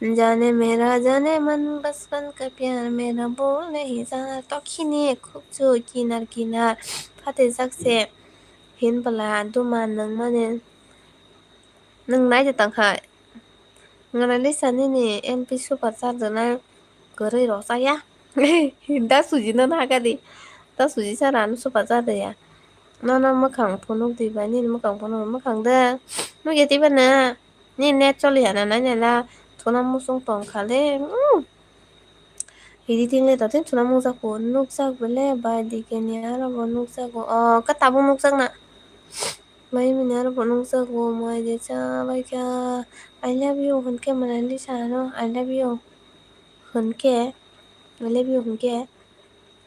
जाने मेरा जाने मन बचपन का प्यार मेरा बोल नहीं जाना तो खिने खुबचो किनार किनार फाटे जागसे हिनबला दुमान नों माने नों नायदो तांखाय ngana lisa nini MP super charger na gori rosa ya da suji na naga di da suji sara nu super charger ya no makang phonok di ba ni makang phonok makang da nu ye ti ba na ni net choli ya na na la thona musung tong khale hidi tingle ta tin thona musa ko nuk sak bele ba di ke ni ara bo nuk sak ko ka tabu nuk sak na mai mi na bo nuk sak ko mai de cha ba kya I love you hunke manali sa no I love you hunke I love you hunke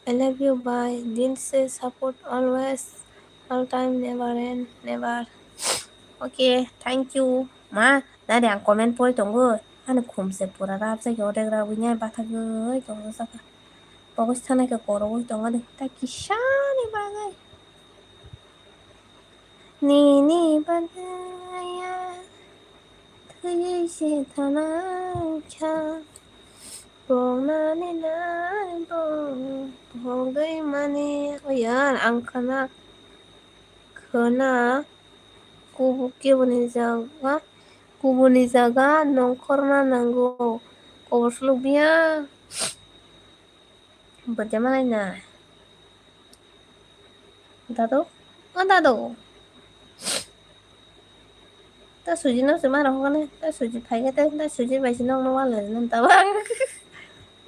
I love you bye didn't say support always all time never end never okay thank you ma na đang comment poi tong go anh khum se pura rap se yo de ra winya ba tha go tong sa ka pokos thana ka koro go tong de ta kishani ba gai ni ba ya thai se thana cha Bongani na bongay mani ayan ang kana kubunizaga nongkorna nango koslubia bagaimana na dado ta suji no se mara hone ta suji phaiga ta suji baisi nong no wala nan ta bang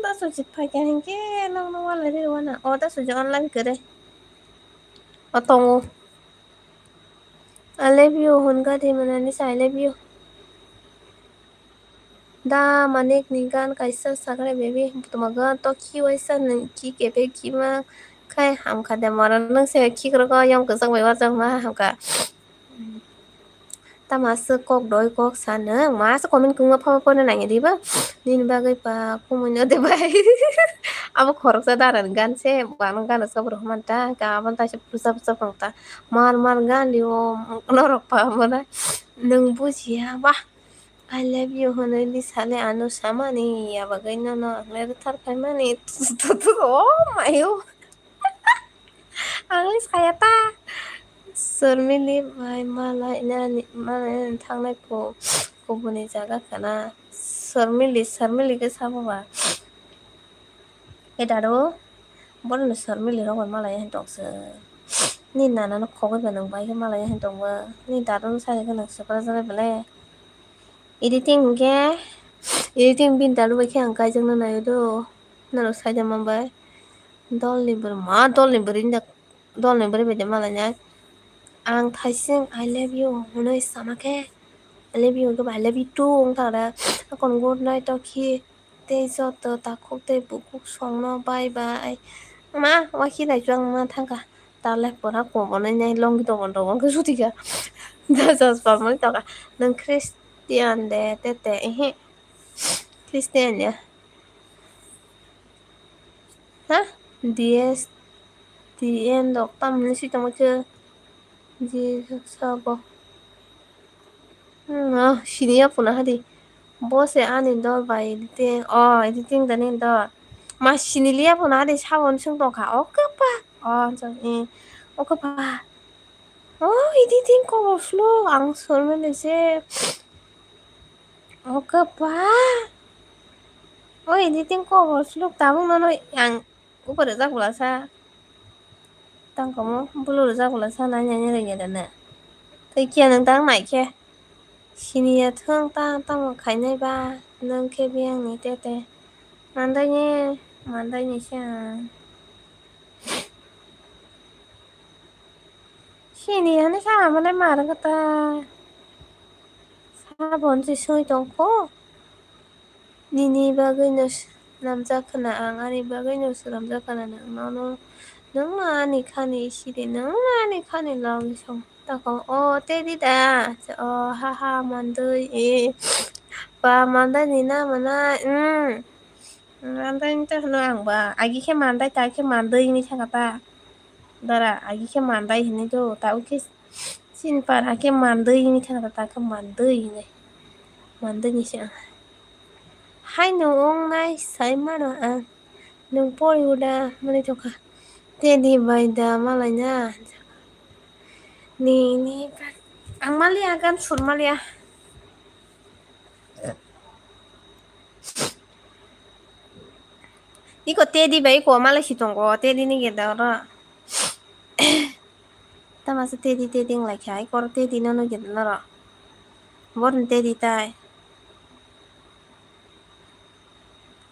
ta suji phaiga hinge nong no wala re wana ta suji online kere otongo I love you hunga de manani I love you da manik nigan kaisa sagre baby tumaga to ki waisa ki kebe ki ma kai ham kha de maran nang se ki kro ko yong ko sang bai wa jang ma ham ka ta masuk kok doi kok sana masa komen kunga papa na nanya di ba nin bagai pa kumunyo de bai abo khorok sa daran gan se bang gan sa bro manta ka aban ta se pusa pusa pangta mar gan di o norok pa mana nang buji ba I love you honey sale anu sama ni ya bagai no le tar kai mani tu oh my ang saya ta सोरमिलि माइ मालायनो थांनायखौ गुबुननि जागाखाना सोरमिलि साबा ए दाद' बल सोरमिलि रावबाय मालाय होनदोंसो नि नानानो खगैबाय नोंबाय मालाय होनदोंबो नि दाद' साय गोनांसोफ्रा जाबायबालाय एडिटिं के एडिटिं बिन दालु बायखे आं गायजोंनो नायोदो नार सायदा माबाय दलनि बोर मा दलनि बोरै बायदि मालायना आं थाइसिं आइ लाभ इउ हनै सामाके I love you cái bài I love you too thằng đó còn good night toki tê cho tớ ta khúc tê bụng khúc xong nó bye bye má qua khi này choang mà thằng cả ta lại bỏ ra của bọn này long cái đồ đồ cái số thì cả giờ giờ bảo mới tao cả nâng Christian để tê tê he Christian nhỉ hả DS DN đọc tâm nó suy trong chưa gì sao bộ 시니어 분아 하디 bose anin dol by editing editing danin dol ma sinilia puna de sabon sung dong ka okapa 저 okapa editing ko flow ang solmen se okapa editing ko flow tabung no yang upa de zakula sa tang komo bulu de zakula sa na nya nya de na tai kia nang tang nai ke 시니야 땅 가이나이바 넌 캐비앙 니 때때 만다니 샤 시니야는 사람을 말은 거다 4번째 소이 동코 니니 바그누스 남자크나 앙아니 바그누스 남자크나 너는 너무 카니 시리 너무 카니 라기송 따고 때리다 하하 만들 và 만다 니나 마나 만다 인자 하는 봐 아기 캐 만다 따케 만다 이니 차가다 다라 아기 캐 만다 이니 도 따우케 신파라 캐 만다 이니 차가다 따케 만다 이니 만다 니샤 hai nung nay sai mano nung poliuda mani toka tedi baida malanya ni ang malia kan sur malia 이거 tedi bai ko malai sitongo tedi ni gedara tamasa tedi ing lai khai ko tedi no gedara born tedi tai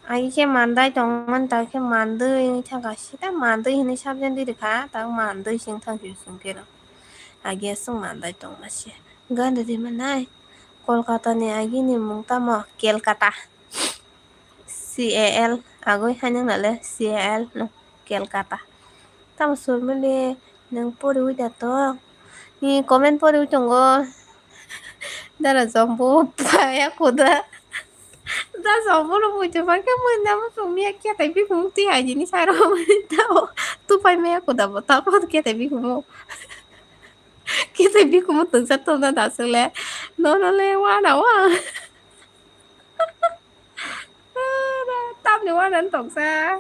아이게 만다이 동만 다게 만드이 차가시다 만드이는 샵전들이 다 만드이 생탕 줄순게라 아게 송 만다이 동마시 간데디만 나이 콜카타네 아기니 몽타마 켈카타 CAL 아고이 하냥 날래 CAL no 켈카타 tam surmele nang pori uida to ni comment pori utongo dara zombo paya koda ra somos mucho más que mandamos un día que te vi como ti allí ni saro tú pai me aku dapat apa que te vi como từng sát tôi đã đặt xuống lẽ nó lê qua đâu tao thì qua đến tổng xa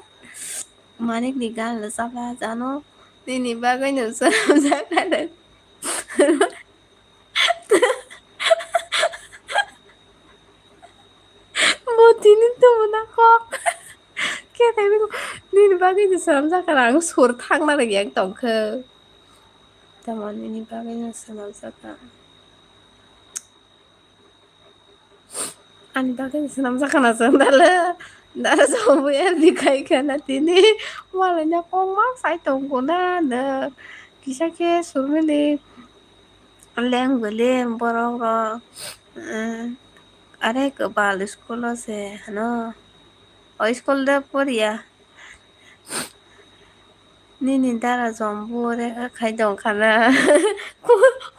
mà nít đi gan là sao ra ra nó đi ba cái nữ sơ ra ra đến một tí nên tôi muốn khóc cái thấy đi ba cái nữ sớm ra cái nào sụt thăng ra được dạng tổng khờ tao muốn đi ba cái nữ sớm ra cái anh ba cái nữ sớm ra cái nào sớm đã xong với em đi cái là tí ní mà là nhà con mắc sai tổng của nó nè kì sa cái xuống mới đi lên vừa lên bờ rồi अरे कबाल स्कूलों से है ना और school दे पढ़िया नी दारा जम्बू रे खाई दं खाना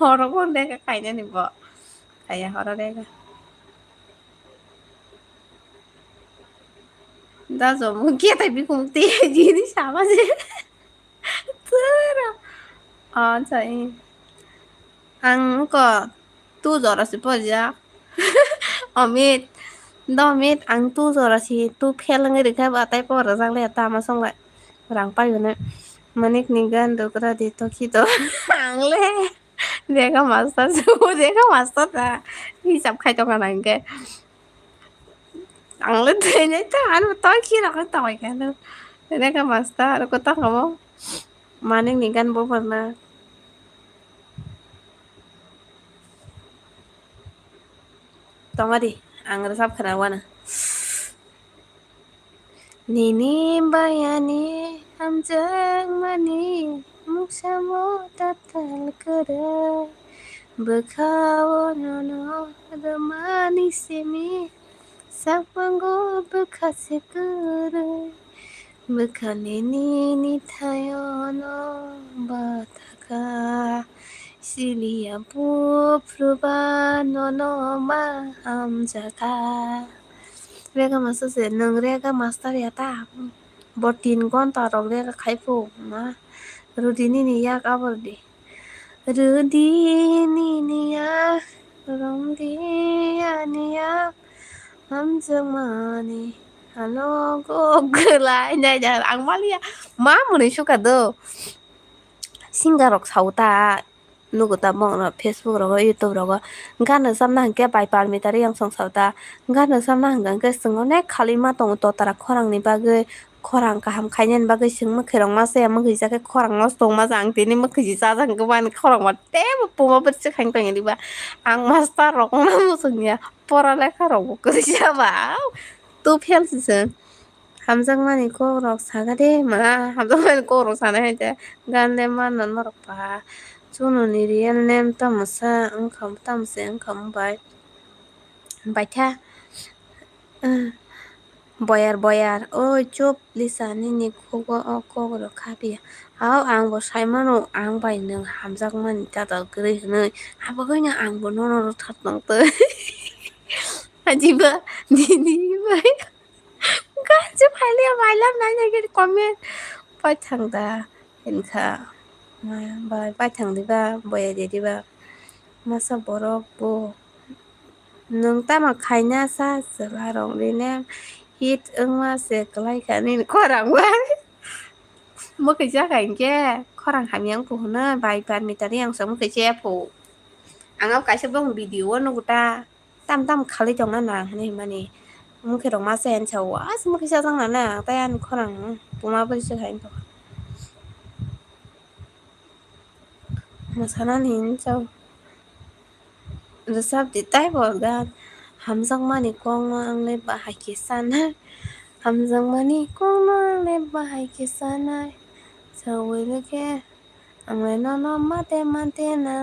हर को दे खाई ने निबो खाया हर दे दा जम्बू के ताई भी कुमती जी नि साबा जे तरा चाहिँ angko tu zora si poja Amit Domit ang tu zora si tu phelang ngi dikha ba tai por jang le ta ma song lại rang pa yu ne manik ni gan do kra di to ki to ang le 내가 마스터죠. 내가 마스터다. हिसाब खायद खानांगे आंलाय थैनायथ' आरो तखिराखौ तवायखानो 내가 마스터 그거 딱 하고 만약 니간 뭐 봤나 tongadi ang resap kerawana Nini bayani hamjang mani muksamo tatal kera Bekao nono demani semi sapanggo bekase kera Bekane nini tayono bataka Silia pu pruba nono ma hamjaka Rega masuk neng rega master ya ta botin kon tarok rega khaifu ma rudini ni yak abor di rudini ni yak romdi ni yak hamjamani halo go gelai nya nya ang malia ma muni suka do singarok sauta nuguta mong Facebook rogo YouTube rogo gana samna hangke bai parmitari yang song sauta gana samna hangke ke singone khalima tong to tara khorang ni bagoi khorang kaham khainen bagoi sing mukherong ma se mukhi jake khorang nos tong ma jang tini mukhi ji sa jang gwan khorang ma te puma berse khang tong ni ba ang master rok na musungnya pora lekha rok ko jaba tu phel sisen 함정만이 꼬록 사가리 마 함정만이 꼬록 사네 이제 간내만 너너 봐 주는 일이 nem tamsa angkham tamse angkham baitha boyar oi chop lisani ni khogo kogo khabi hau ang bo saimano ang bai nang hamjak man ta da gre nei habagai na ang bo no no that nang te hajiba dini bai ganju phale mailam nai nai ke comment pai thangda enka bai thangdiba boya dediba masa borok bo nung tama khaina sa selarong rine hit ungma se klai khani khorang wa mo ke ja kain ke khorang hamyang pu na bai pan mitari yang sam ke che pu angau kai se bong video no guta tam tam khali jong na na ni mani mo ke rong ma sen chau as mo ke sa jang na na ta an khorang pu ma bai se kain to masana nin chau resap di tai bo ga hamjang mani kong ang le ba hai ke sana hamjang mani kong ang le ba hai ke sana chawi le ke ang le no no mate na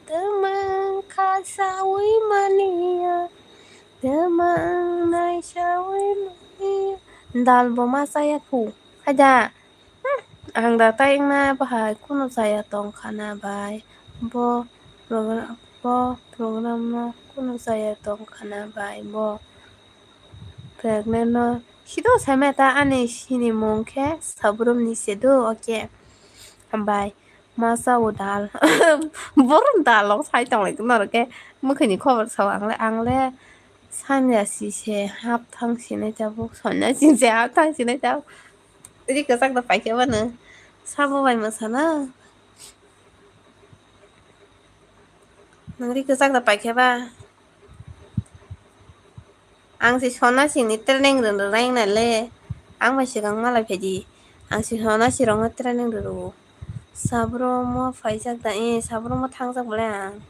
temang kha sawi mani ya temang nai sawi mani dal bo ma saya pu ada ang da tai na ba hai kuno saya tong khana bai bo program no kuno saya tong khana bai bo pregnant no hido sameta ane sini mongke sabrum ni sedo oke ambai masa udal borum dalok sai tong le no ke mukhini khobar saw angle sanya si se hap thang sine jabu sonna sin se hap thang sine jabu ri ka sak da pai ke bana sabu bai masana nangri ka sak da pai ke ba ang si sona sini training ro raing na le ang ma sigang malai phedi ang si sona si rong training ro sabro mo faijak da e sabro mo thangjak bole ang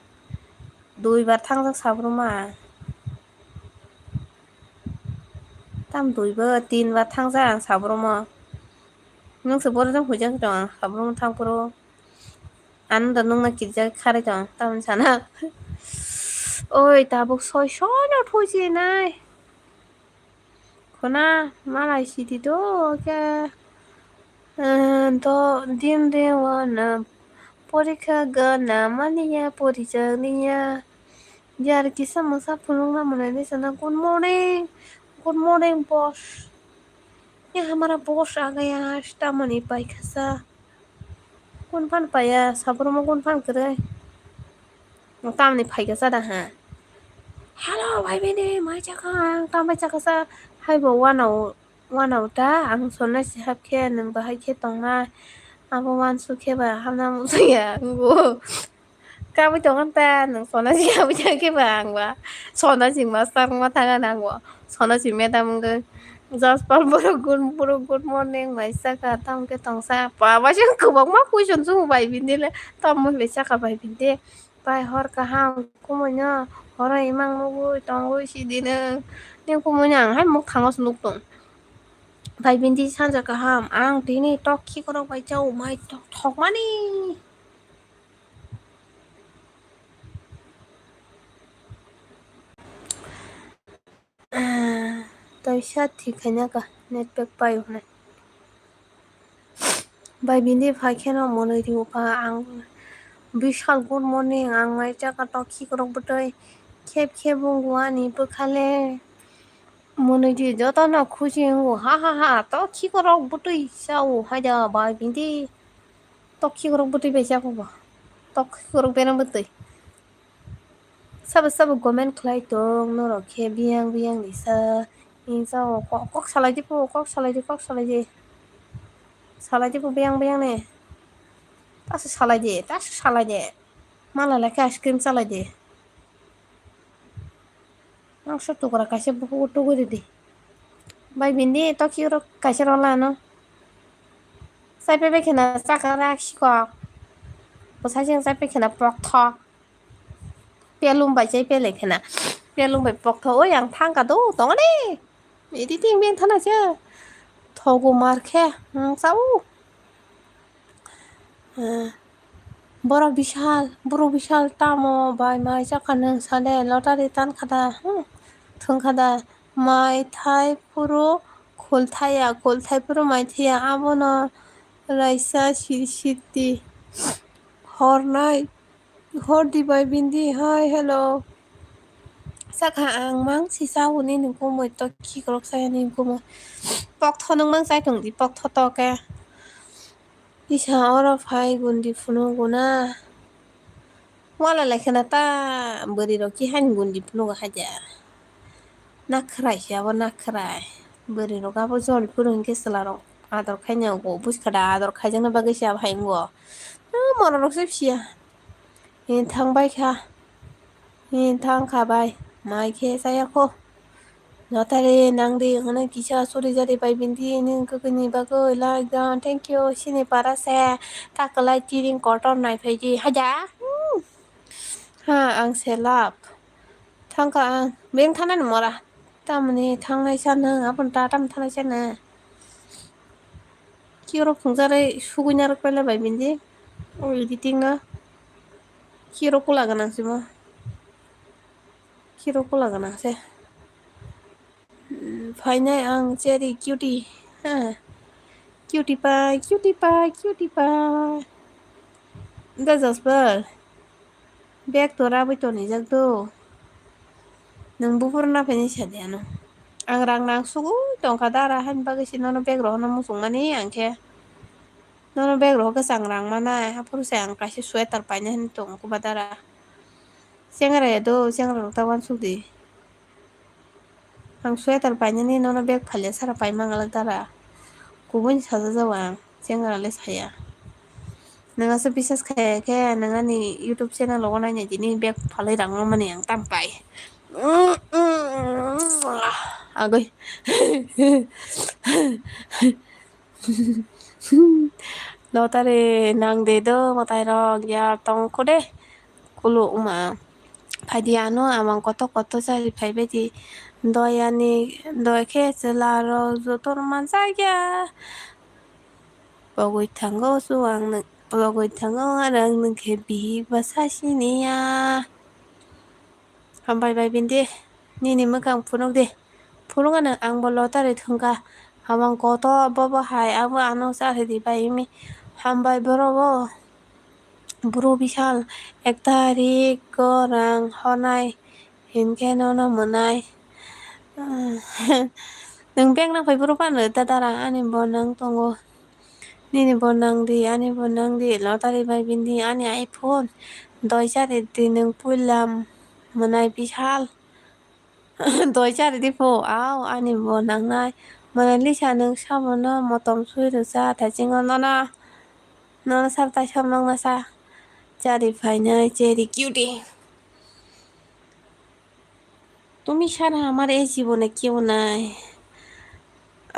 duibar thangjak sabro ma tam duibar tinbar thangjak ang sabro mo nung se bor jang hujak jang sabro mo thangpro an da nung na kirja khare jang tam sana oi tabuk soi sona thuji nai khona malai siti do ke to dim de wana porikha ga na mania porijaniya jar kisa masa pulung na mane sana good morning boss ये हमारा boss आ गया आज money पाई खसा कौन फान पाया साबरो में कौन फान करे काम नहीं पाई खसा दा हाँ हेलो भाई बहने मैं जगह काम पे जगह सा हाय वो वानाव ता आं सोना सिहाब के नंग बाहाय के तंगा आबो वान सुखे बा हमना मुसैया गो 까불던 는 선아지 까불게 방와 선아지 마스터 타가 나고 선아지 매담은 just good morning mai saka tam ke tong sa pa ba sing ku bang ma ku shun su bai bin le tam mo le saka bai bin de bai hor ka ham ku mo nya hora imang mo gu tong gu si di ne ne ku mo nya hai mo khang os nuk tong bai bin di san ja ka ham ang ti ni tok ki ko bai chau mai tok thok ma ni tôi sát thì cái nhà cả net back bay này bay bin đi phải khen nó muốn đi thì pa ang বিশাল good morning আং মাই টাকা talkie করক বটই খেপ খেপ বুয়ানি বখালে মনে দি যত না খুশি হা হা হা talkie করক বটই Sao হাজা by bindi talkie করক বটই বেসা কবা talkie করক বেনা বটই sub গমেন খ্লাই দং নর খে বিয়াং বিয়াং Lisa ইনসাও cock সালাই the cock সালাই di biang biang ne tas salai de malah lagi es krim salai de langsung tuh kora kasih buku tuh gue deh bai bindi Tokyo ro kasih rola no sai pe kena sakara shiko bos aja sai pe kena pok tho pelum bai sai pe le kena pelum bai pok tho yang thang ka do tong ni ini ting biang thana cha thogu mar khe sao বড় বিশাল তামো by my জাকানো সালে lottery টান খাদা থংখাদা মাই থাই পুরো খোলথাই পুরো মাই Thaiya আবন Raisa সিরতি হর দিবাই bindi hi hello সাকা আং মাং সিসা উনি নংকো মই তো কি করক সাই নংকো মই পক থ নং মাং সাই থংদি পক থ তকে ইসা অরা ফাই গুন্দি ফুনো গুনা wala la kana ta bari ro ki han gundi puno ga haja nakrai ya nakrai bari ro ga bo jol puno ke salaro ador khanya go bus kada ador khaijang na bagai sha bhai ngo mona ro se psia in thang bai kha in thang kha bai mai khe saya ko notare nangdi ngana kisha sori jari bai bindi ni kukuni bagai like down thank you sini para se takalai tiring kotor nai phaiji haja ha ang selap thangka ang beng thanan mora tamni thangnai sana apun ta tam thanai sana kiro phungjarai suguinar pele bai bindi o editing na kiro kula ganang simo kiro kula ganang se phainai ang cheri cutie ha cutie pie da jasper bag tora bai to ni jak do nang bufur na pheni sadya no ang rang sugu tongka dara han bagai sinono bag ro na musung mani angke nono bag ro ka sang rang mana hapur sang kasih sweater panya hin tong ku badara siangara do siangara tawan sudi ang sweater panya ni nono bag phalya sara pai mangala dara kubun saja jawang siangara le saya nanga sa bisas kaya nanga ni YouTube channel lo na nya jini bag phalai rang mani ang tampai agoi lotare nang de do matai ro ya tong ko de kulo uma phadiano amang koto sari phaibeti doyani doyke selaro zotor mansaya bagoi thango suang bagoi thango arang nge bi basasiniya hambai bai bindi nini makang punok de purungana ang bolo tare thungka hamang koto baba hai abo ano sa hedi bai mi hambai borobo buru bishal ek tarik korang honai hinke nono monai nung beng nang pai buru pan ta darang ani bonang tongo nini bonang di lo tare bai bindi ani iPhone doi chare di nung pulam monai bishal doi chare di po ao ani bonang nai monai lisa nung samono motom sui ru sa ta jingon nona sarta samnong na sa চারিফাই cherry cutie. তুমি ছাড়া আমার এই জীবনে কেউ নাই।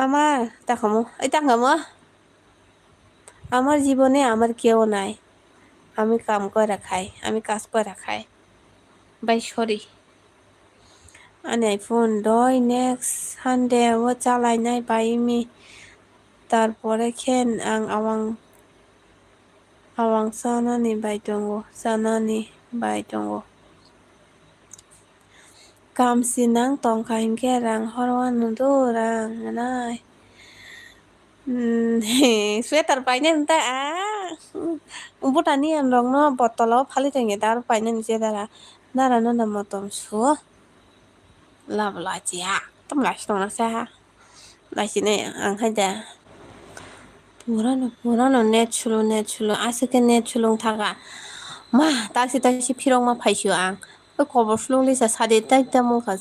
আমার দেখামো এই দেখামো আমার জীবনে আমার কেউ নাই। আমি কাম করে খাই, আমি কাজ করে খাই। বাই sorry ani iPhone doi next Sunday o চালাইনাই বাইমি তারপরে খেন আং awang sanani bai dongo sanani bai dongo kamsinang tongkain rang horwan durang nai sweater painen ta butani an rong no botolo phali tenge dar painen je dara no na motom so labla chia tam la stong sa la sine ang haja পুরানো net ছিল আজকে net sulung থাকা মা তাকসি পিরং মা ফাইসো আং খবর সুলুং Lisa সাদে তাইতা মুখা